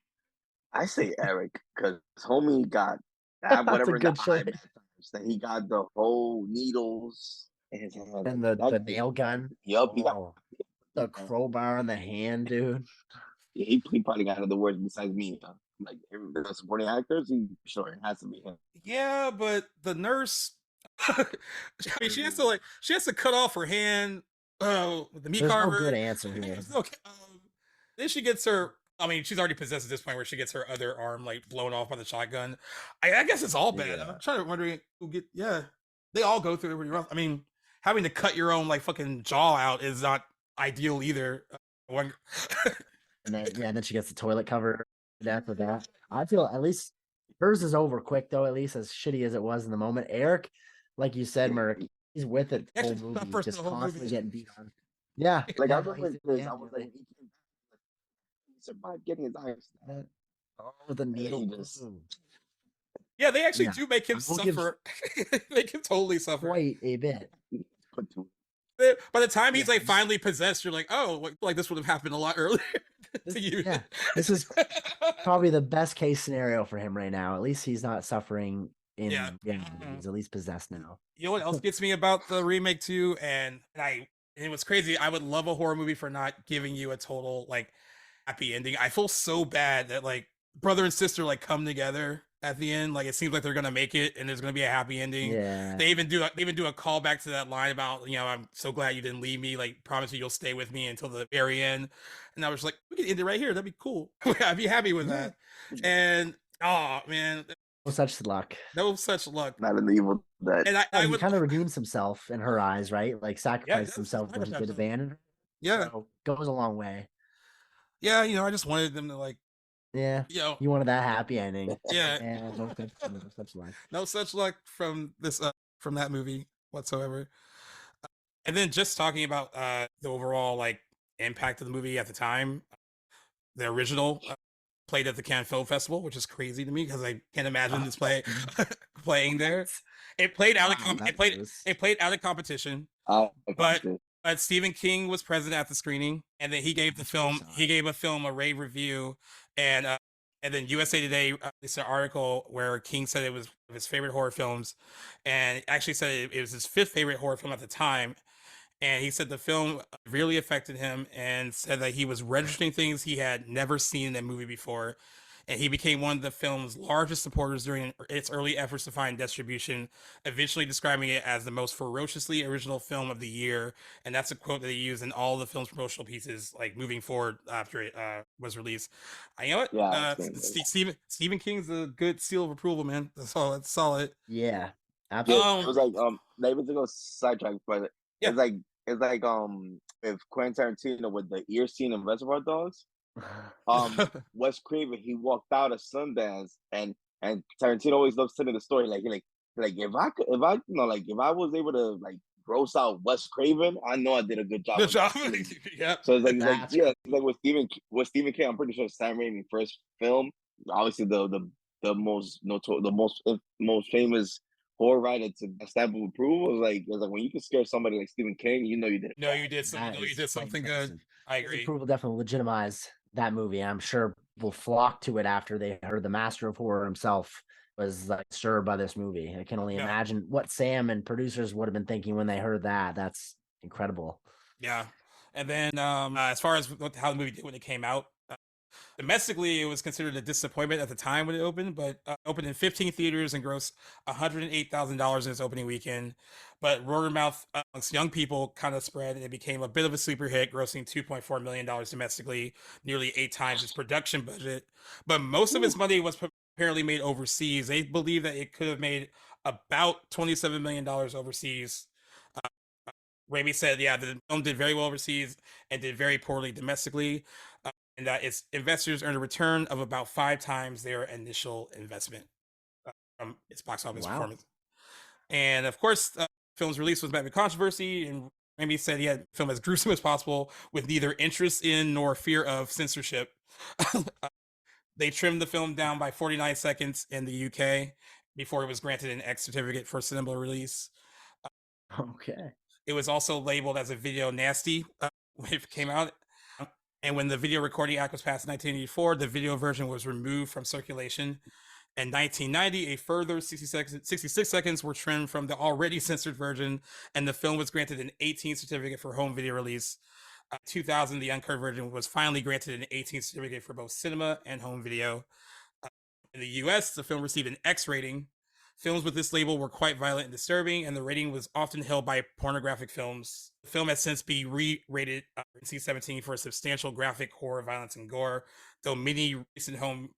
I say Eric, because homie got That's whatever a in the good choice. that he got the whole needles in his hand. And the nail gun. Yup, he got the crowbar in the hand, dude. Yeah, he probably got the worst besides me. Like the supporting actors, sure it has to be him. Yeah, but the nurse, I mean, she has to cut off her hand. With the meat There's carver. no good answer here. Okay. Then she gets her. I mean, she's already possessed at this point where she gets her other arm like blown off by the shotgun. I guess it's all bad. Yeah. I'm trying to wondering who get. Yeah, they all go through it pretty rough. I mean, having to cut your own like fucking jaw out is not ideal either. And then she gets the toilet cover after that. I feel at least hers is over quick though, at least as shitty as it was in the moment. Eric, like you said, Merc, he's with it the whole movie, just constantly getting beat on. Yeah. Like yeah, I was like, he survived getting his eyes. Oh, the needles. Yeah, they actually do make him suffer. Make him totally suffer. Quite a bit. By the time he's like finally possessed, you're like, oh, like this would have happened a lot earlier to you. Yeah, this is probably the best case scenario for him right now. At least he's not suffering in he's at least possessed now. You know what else gets me about the remake too? And it was crazy. I would love a horror movie for not giving you a total like happy ending. I feel so bad that like brother and sister like come together at the end. Like it seems like they're gonna make it and there's gonna be a happy ending. Yeah. They even do a callback to that line about, I'm so glad you didn't leave me, like promise you'll stay with me until the very end. And I was like, we can end it right here. That'd be cool. I'd be happy with that. And oh man. No such luck. No such luck. Not an Evil Dead. And he kind of redeems himself in her eyes, right? Like sacrificed himself when he did abandon her. Yeah. So, goes a long way. Yeah, I just wanted them to like. Yeah. You wanted that happy ending. Yeah. No such luck. No such luck from this from that movie whatsoever. And then just talking about the overall like impact of the movie at the time, the original played at the Cannes Film Festival, which is crazy to me because I can't imagine this playing there. It played out it played out of competition, but Stephen King was present at the screening, and then he gave the film a rave review, and then USA Today released an article where King said it was one of his favorite horror films, and actually said it was his 5th favorite horror film at the time. And he said the film really affected him and said that he was registering things he had never seen in a movie before. And he became one of the film's largest supporters during its early efforts to find distribution, eventually describing it as the most ferociously original film of the year. And that's a quote that he used in all the film's promotional pieces, like moving forward after it was released. You know what? Stephen King's a good seal of approval, man. That's all. It's solid. Yeah. Absolutely. It was like maybe to go sidetrack, but Yeah. it's like if Quentin Tarantino with the ear scene in Reservoir Dogs, Wes Craven, he walked out of Sundance, and Tarantino always loves telling the story like if I was able to like gross out Wes Craven, I know I did a good job. Good with job. that scene. Yeah. So it's like That's yeah, it's like with Stephen King, I'm pretty sure Sam Raimi's first film, obviously the most famous horror writer to stamp of approval was like when you can scare somebody like Stephen King, you know you did it. No, you did some. that No, you is did quite something good. impressive. I His agree. approval definitely legitimized that movie. I'm sure will flock to it after they heard the master of horror himself was like stirred by this movie. I can only Yeah. imagine what Sam and producers would have been thinking when they heard that. That's incredible. Yeah. And then as far as how the movie did when it came out, domestically, it was considered a disappointment at the time when it opened, but opened in 15 theaters and grossed $108,000 in its opening weekend. But word of mouth amongst young people kind of spread, and it became a bit of a sleeper hit, grossing $2.4 million domestically, nearly 8 times its production budget. But most of its money was apparently made overseas. They believe that it could have made about $27 million overseas. Raimi said, yeah, the film did very well overseas and did very poorly domestically, and that its investors earned a return of about 5 times their initial investment from its box office Wow. performance. And of course, the film's release was met with controversy, and Raimi said he had film as gruesome as possible with neither interest in nor fear of censorship. They trimmed the film down by 49 seconds in the UK before it was granted an X certificate for cinema release. Okay. It was also labeled as a video nasty when it came out. And when the Video Recording Act was passed in 1984, the video version was removed from circulation. In 1990, a further 66 seconds were trimmed from the already censored version, and the film was granted an 18 certificate for home video release. 2000, the uncut version was finally granted an 18 certificate for both cinema and home video. In the US, the film received an X rating. Films with this label were quite violent and disturbing, and the rating was often held by pornographic films. The film has since been re-rated NC-17 for substantial graphic horror, violence, and gore, though many recent home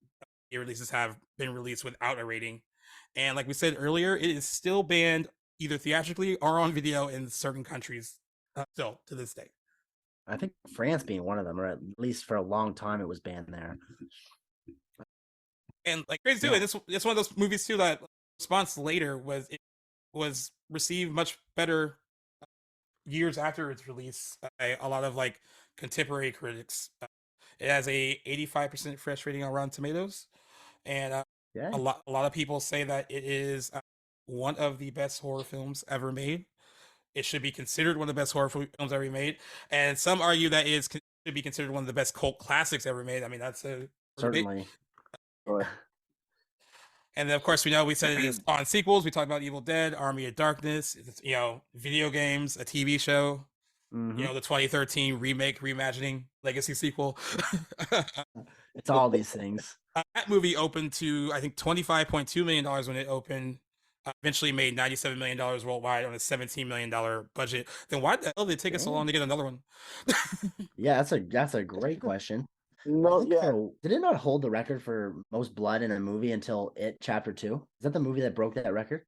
releases have been released without a rating. And like we said earlier, it is still banned either theatrically or on video in certain countries still to this day. I think France being one of them, or at least for a long time it was banned there. And like crazy too, Yeah. and it's one of those movies too that response later was received much better years after its release by a lot of like contemporary critics. It has a 85% fresh rating on Rotten Tomatoes, and Yeah. a lot of people say that it is one of the best horror films ever made. It should be considered one of the best horror films ever made, and some argue that it should be considered one of the best cult classics ever made. I mean, that's a Certainly. And then, of course, we said it is on sequels. We talked about Evil Dead, Army of Darkness, video games, a TV show, Mhm. the 2013 remake, reimagining, legacy sequel. It's all these things. That movie opened to, I think, $25.2 million when it opened. Eventually made $97 million worldwide on a $17 million budget. Then why the hell did it take us so long to get another one? Yeah, that's a great question. No, yeah. Did it not hold the record for most blood in a movie until It Chapter 2? Is that the movie that broke that record?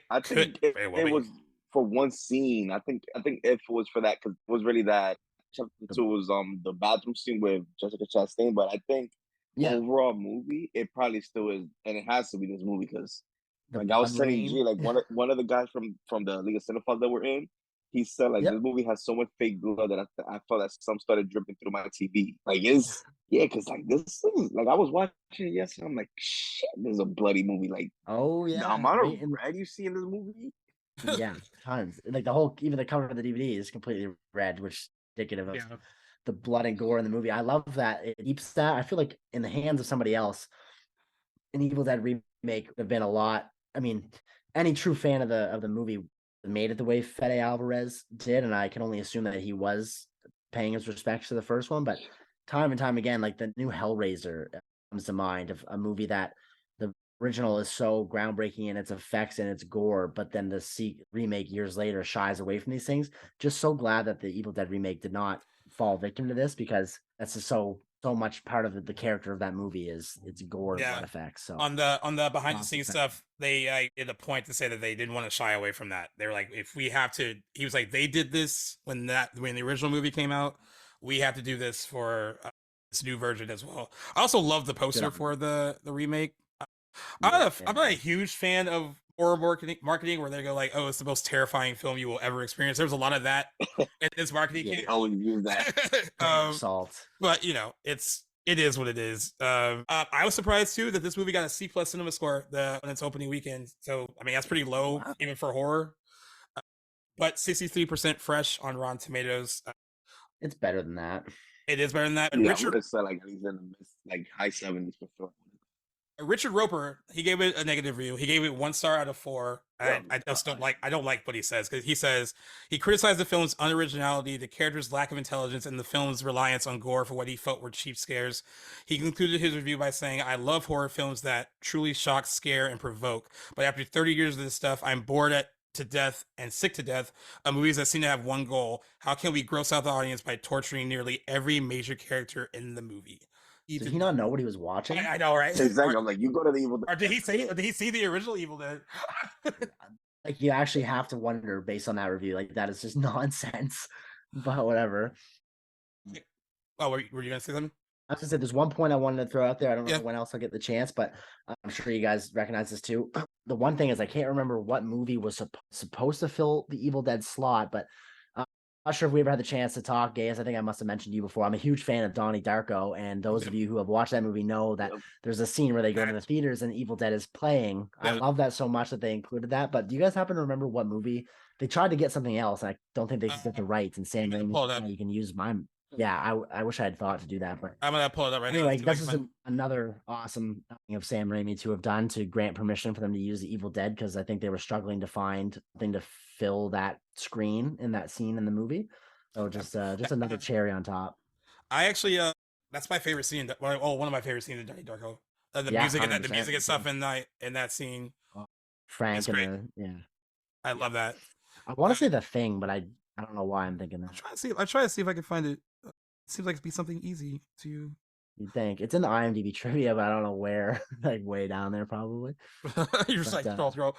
I think it was for one scene. I think if it was for that, because it was really that chapter 2 was the bathroom scene with Jessica Chastain. But I think overall movie, it probably still is, and it has to be this movie because like I was telling G, like one of the guys from the League of Cinephiles that we're in, he said like this movie has so much fake blood that I felt that some started dripping through my TV. Like it's because like this is like I was watching it yesterday. I'm like, shit, this is a bloody movie. Like, the amount of red you see in this movie. Yeah, tons. Like even the cover of the DVD is completely red, which is indicative of the blood and gore in the movie. I love that it keeps that. I feel like in the hands of somebody else, an Evil Dead remake would have been a lot. I mean, any true fan of the movie made it the way Fede Alvarez did, and I can only assume that he was paying his respects to the first one. But time and time again, like the new Hellraiser comes to mind of a movie that the original is so groundbreaking in its effects and its gore, but then the remake years later shies away from these things. Just so glad that the Evil Dead remake did not fall victim to this, because that's just so so much part of the character of that movie is it's gore and blood effects. So on the behind the scenes stuff, they did a point to say that they didn't want to shy away from that. They were like, if we have to, he was like, they did this when the original movie came out, we have to do this for this new version as well. I also love the poster for the remake. I'm not a huge fan of horror marketing where they go like, oh, it's the most terrifying film you will ever experience. There's a lot of that in this marketing. Yeah, always use that. Salt. But it is what it is. I was surprised too that this movie got a C+ cinema score on its opening weekend. So I mean that's pretty low even for horror. But 63% fresh on Rotten Tomatoes. It's better than that. It is better than that. And yeah, Richard, I would have said like he's in the like high 70s for sure. Richard Roper, he gave it a negative review. He gave it 1 star out of 4. I just don't like what he says, because he says he criticized the film's unoriginality, the character's lack of intelligence, and the film's reliance on gore for what he felt were cheap scares. He concluded his review by saying, I love horror films that truly shock, scare, and provoke. But after 30 years of this stuff, I'm bored to death and sick to death of movies that seem to have one goal. How can we gross out the audience by torturing nearly every major character in the movie? Did he not know what he was watching? I know, right? Exactly. I'm like, you go to the Evil Dead. Or did he see the original Evil Dead? Like, you actually have to wonder based on that review. Like, that is just nonsense. But whatever. Oh, were you gonna say something? I was gonna say there's one point I wanted to throw out there. I don't know when else I'll get the chance, but I'm sure you guys recognize this too. The one thing is I can't remember what movie was supposed to fill the Evil Dead slot, but I'm not sure if we ever had the chance to talk, Gaius. I think I must have mentioned you before. I'm a huge fan of Donnie Darko, and those of you who have watched that movie know that there's a scene where they go into the theaters and Evil Dead is playing. I love that so much that they included that. But do you guys happen to remember what movie they tried to get something else? And I don't think they could get the rights. And Sam Raimi, you can use mine. Yeah, I wish I had thought to do that, but I'm gonna pull it up right now. Anyway, this is another awesome thing of Sam Raimi to have done to grant permission for them to use the Evil Dead, because I think they were struggling to find something to fill that screen in that scene in the movie. So just another cherry on top. I actually that's my favorite scene. One of my favorite scenes in Donnie Darko. The music and stuff in that scene. Frank and I love that. I want to say The Thing, but I don't know why I'm thinking that. I try to see if I can find it. It seems like it'd be something easy to. You'd think it's in the IMDb trivia, but I don't know where. Like way down there, probably. You're just like scroll.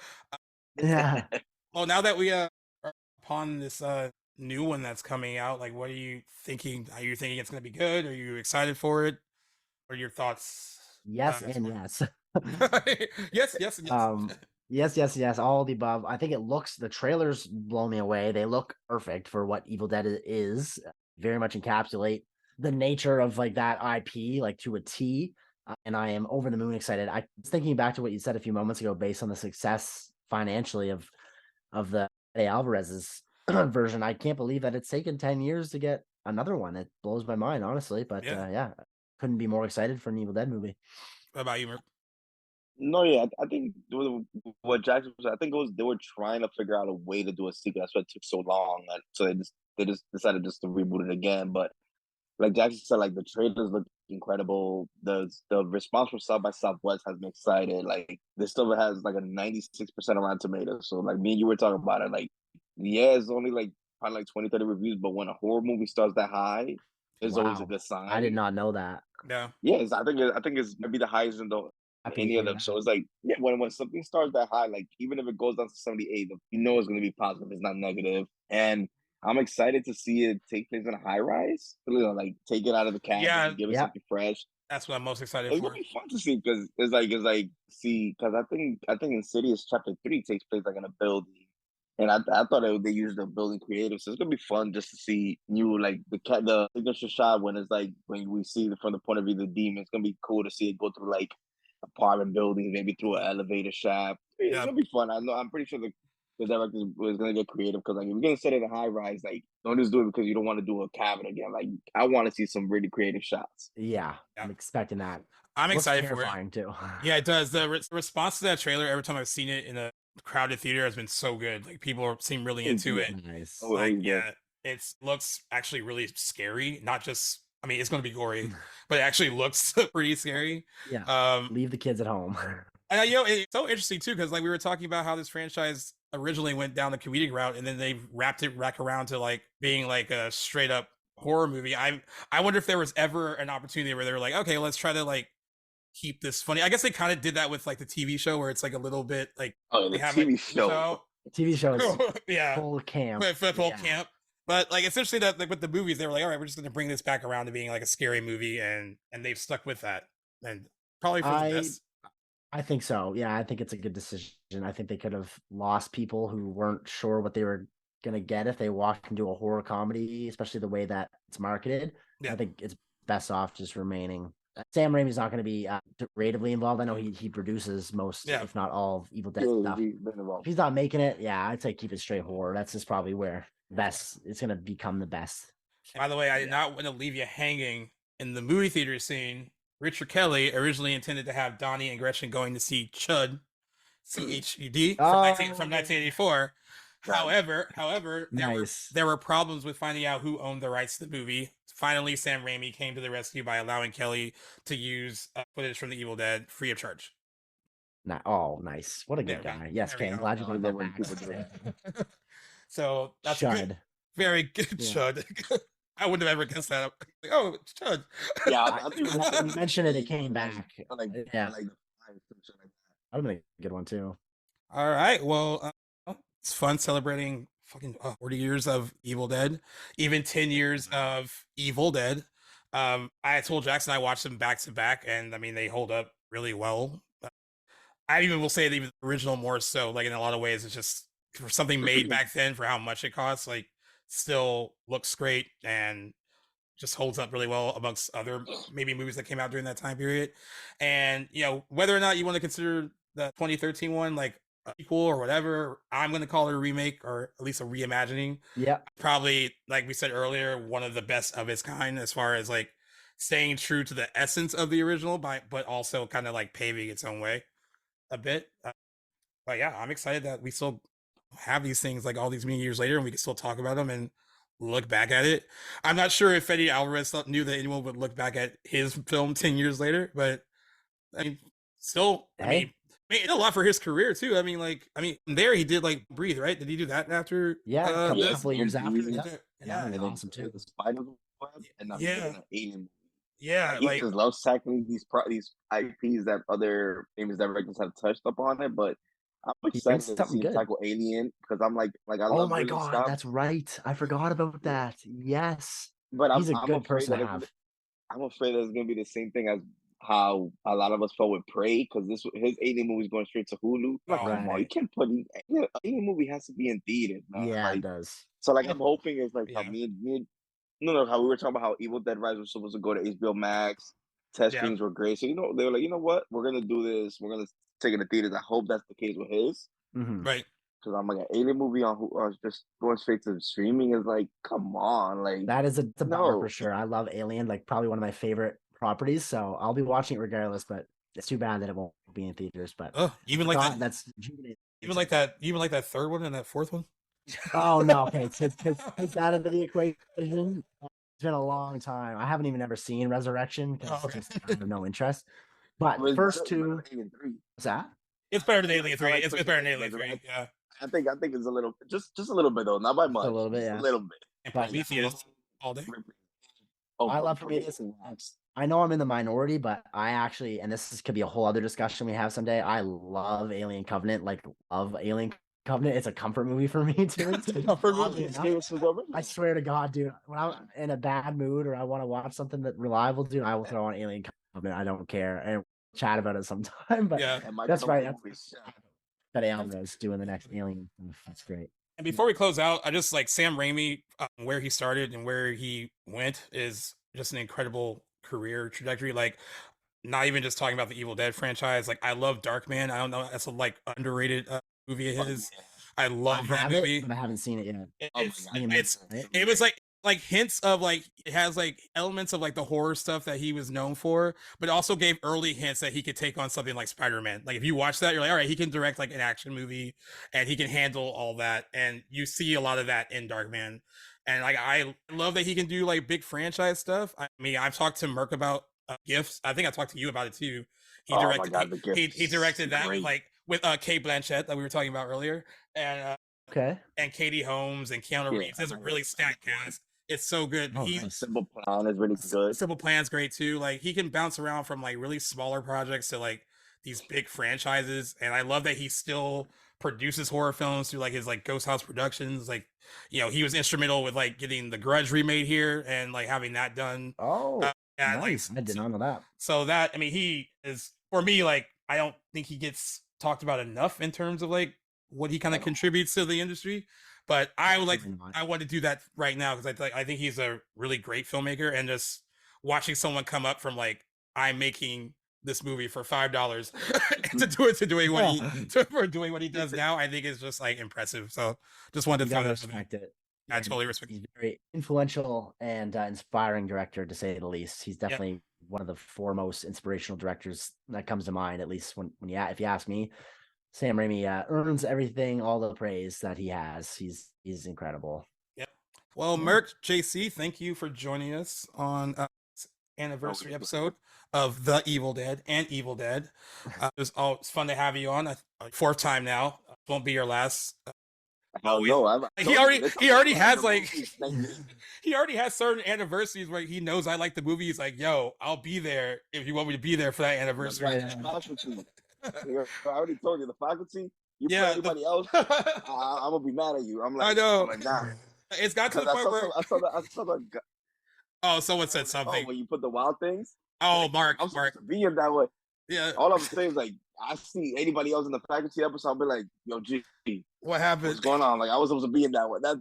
Yeah. Well, now that we are upon this new one that's coming out, like, what are you thinking? Are you thinking it's going to be good? Are you excited for it? What are your thoughts? Yes and yes. Yes. Yes, all the above. I think the trailers blow me away. They look perfect for what Evil Dead is. Very much encapsulate the nature of like that IP, like to a T. And I am over the moon excited. I was thinking back to what you said a few moments ago, based on the success financially of the Fede Alvarez's version. I can't believe that it's taken 10 years to get another one. It blows my mind, honestly. But couldn't be more excited for an Evil Dead movie. What about you, Merc? No, yeah, I think what Jackson was. I think they were trying to figure out a way to do a sequel. That's why it took so long. So they just decided just to reboot it again. But like Jackson said, like the trailers look incredible. The response from South by Southwest has been excited. Like this still has like a 96% Rotten Tomatoes. So like me and you were talking about it. Like it's only like probably like 20, 30 reviews, but when a horror movie starts that high, it's always a good sign. I did not know that. Yeah. Yes, I think it's maybe the highest in any of them. So it's like, when something starts that high, like even if it goes down to 78, you know it's going to be positive. It's not negative. And I'm excited to see it take place in a high rise. Like take it out of the can and give it something fresh. That's what I'm most excited it's for. It's gonna be fun to see because it's like because I think Insidious Chapter 3 takes place like in a building. And I thought they used the building creative, so it's gonna be fun just to see new like the signature shot when it's like when we see it from the point of view of the demon. It's gonna be cool to see it go through like apartment buildings, maybe through an elevator shaft. It's gonna be fun. I'm pretty sure the director was gonna get creative because like if you're gonna set it in high rise, like don't just do it because you don't want to do a cabin again. Like I want to see some really creative shots. Yeah, I'm expecting that. I'm excited for it too. Yeah, it does. The response to that trailer every time I've seen it in a crowded theater has been so good. Like people seem really into it. Nice. It looks actually really scary. Not just, I mean, it's going to be gory, but it actually looks pretty scary. Yeah. Leave the kids at home. And it's so interesting too because like we were talking about how this franchise originally went down the comedic route and then they wrapped it back around to like being like a straight up horror movie. I wonder if there was ever an opportunity where they were like, okay, let's try to like keep this funny. I guess they kind of did that with like the TV show where it's like a little bit like Oh, they the have TV like show. TV shows yeah, full camp. full Yeah. camp. But like essentially that like with the movies, they were like, all right, we're just gonna bring this back around to being like a scary movie, and they've stuck with that, and probably for the best. I think so. Yeah, I think it's a good decision. I think they could have lost people who weren't sure what they were gonna get if they walked into a horror comedy, especially the way that it's marketed. Yeah. I think it's best off just remaining. Sam Raimi's not going to be creatively involved. I know he produces most, if not all, of Evil Dead stuff. If he's not making it, I'd say keep it straight horror. That's just probably where best it's going to become the best. By the way, I did not want to leave you hanging in the movie theater scene. Richard Kelly originally intended to have Donnie and Gretchen going to see Chud, CHUD, from 1984. However, there were problems with finding out who owned the rights to the movie. Finally, Sam Raimi came to the rescue by allowing Kelly to use footage from the Evil Dead free of charge. Nice. What a good guy. Yes, Ken. I'm glad you brought that back. So that's Chud. Good. Very good, Chud. I wouldn't have ever guessed that. Like, oh, it's Chud. Yeah, you mentioned it came back. Yeah. That would be a good one, too. All right. Well, it's fun celebrating fucking 40 years of Evil Dead, even 10 years of Evil Dead. I told Jackson I watched them back to back, and I mean they hold up really well. I even will say that even the original more so. Like in a lot of ways, it's just for something made back then for how much it costs. Like still looks great and just holds up really well amongst other maybe movies that came out during that time period. And whether or not you want to consider the 2013 one like equal or whatever, I'm going to call it a remake or at least a reimagining. Yeah, probably like we said earlier, one of the best of its kind as far as like staying true to the essence of the original but also kind of like paving its own way a bit. But yeah, I'm excited that we still have these things like all these many years later and we can still talk about them and look back at it. I'm not sure if Eddie Alvarez knew that anyone would look back at his film 10 years later, but I mean still I mean a lot for his career too. I mean, there he did like Breathe, right? Did he do that after? Yeah, a couple of years after. Yeah, awesome too. The Spider Web and an Alien. Yeah, he just loves tackling these IPs that other famous directors have touched upon it. But I'm excited to see him tackle Alien because I'm like I love. Oh my god, that's right! I forgot about that. Yes, but he's a good person to have. I'm afraid that it's gonna be the same thing as how a lot of us felt with Prey because his Alien movie is going straight to Hulu. You can't put Alien movie has to be in theaters. Yeah, it does. So I'm hoping it's like how how we were talking about how Evil Dead Rise was supposed to go to HBO Max. Test screens were great, so they were like, you know what, we're gonna do this. We're gonna take it to theaters. I hope that's the case with his. Right. Because I'm like an Alien movie on just going straight to streaming is like, come on, like that is a bummer for sure. I love Alien, like probably one of my favorite properties, so I'll be watching it regardless. But it's too bad that it won't be in theaters. But even like that, that's even like that third one and that fourth one. Oh no, okay, take that into the equation. It's been a long time. I haven't even ever seen Resurrection because I have no interest. But the first two, what's that? It's better than Alien 3. It's better than Alien 3. Yeah. I think it's a little, just a little bit though, not by much. A little bit, yeah. A little bit. But all day. I love Prometheus. I know I'm in the minority, but I actually, and this could be a whole other discussion we have someday. I love Alien Covenant, Covenant. It's a comfort movie for me too. I swear to God, dude, when I'm in a bad mood or I want to watch something that reliable, dude, I will throw on Alien Covenant. I don't care and chat about it sometime. But that's right. That Alvarez doing the next Alien. That's great. And before we close out, I just like Sam Raimi, where he started and where he went is just an incredible career trajectory. Like, not even just talking about the Evil Dead franchise. Like, I love Darkman. I don't know, that's a underrated movie of his. I love that movie, but I haven't seen it yet. It was like hints of like it has like elements of like the horror stuff that he was known for, but also gave early hints that he could take on something like Spider-Man. Like if you watch that, you're like, all right, he can direct like an action movie and he can handle all that. And you see a lot of that in Darkman. And like I love that he can do like big franchise stuff. I mean, I've talked to Merc about Gifts. I think I talked to you about it too. He directed that with Kate Blanchett that we were talking about earlier, and and Katie Holmes and Keanu Reeves. There's a really stacked cast. It's so good. Oh, He nice. Simple Plan is really good. Simple Plan's great too. Like he can bounce around from like really smaller projects to like these big franchises, and I love that he still produces horror films through like his like Ghost House Productions. Like, you know, he was instrumental with like getting The Grudge remade here and like having that done. Oh, Yeah, nice. I did not know that. so that, I mean, he is, for me, like I don't think he gets talked about enough in terms of like what he kind of contributes to the industry. But I would like, Absolutely not. I want to do that right now because I think he's a really great filmmaker, and just watching someone come up from like, I'm making this movie for $5 to doing what for doing what he does now, I think is just like impressive. So just wanted You to throw gotta that out there. respect it. I And totally respect he's it. a very influential and inspiring director, to say the least. He's Yep. definitely one of the foremost inspirational directors that comes to mind, at least when if you ask me. Sam Raimi earns everything, all the praise that he has. He's incredible. Yep. Well, Yeah. Merc JC, thank you for joining us on this anniversary episode of The Evil Dead and Evil Dead. It's fun to have you on. Fourth time now. Won't be your last. Hell no, He already has like he already has certain anniversaries where he knows I like the movie. He's like, yo, I'll be there if you want me to be there for that anniversary. I already told you the faculty. You Yeah, put anybody else, I'm gonna be mad at you. I'm like, I know. I'm like, nah. It's got to the point where I saw the. oh, someone said Oh, something. when you put the wild things. Oh, Mark. I'm supposed to be in that way. Yeah. All I'm saying is like, I see anybody else in the faculty episode, I'll be like, yo, G, What happened? what's going on? Like, I was supposed to be in that one. That's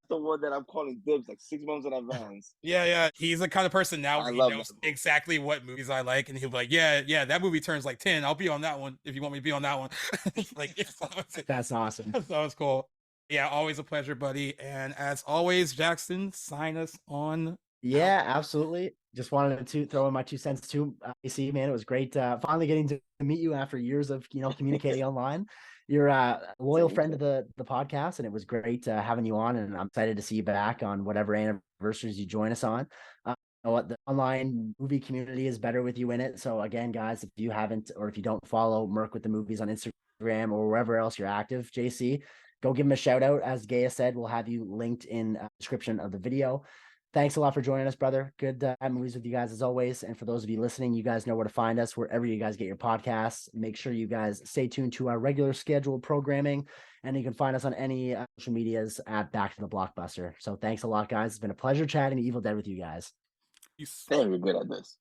the one that I'm calling dibs like 6 months in advance. Yeah. He's the kind of person now I where he love knows that. exactly what movies I like, and he'll be like, yeah, that movie turns like 10. I'll be on that one if you want me to be on that one. Like, That's awesome. that was cool. Yeah, always a pleasure, buddy. And as always, Jackson, sign us on. Yeah, absolutely. Just wanted to throw in my 2 cents too. AC, man, it was great finally getting to meet you after years of communicating online. You're a loyal friend of the podcast, and it was great having you on. And I'm excited to see you back on whatever anniversaries you join us on. You know what, the online movie community is better with you in it. So again, guys, if you haven't, or if you don't follow Merc with the Movies on Instagram or wherever else you're active, JC, go give him a shout out. As Gaius said, we'll have you linked in the description of the video. Thanks a lot for joining us, brother. Good movies with you guys as always. And for those of you listening, you guys know where to find us wherever you guys get your podcasts. Make sure you guys stay tuned to our regular scheduled programming, and you can find us on any social medias at Back to the Blockbuster. So thanks a lot, guys. It's been a pleasure chatting Evil Dead with you guys. Very good at this.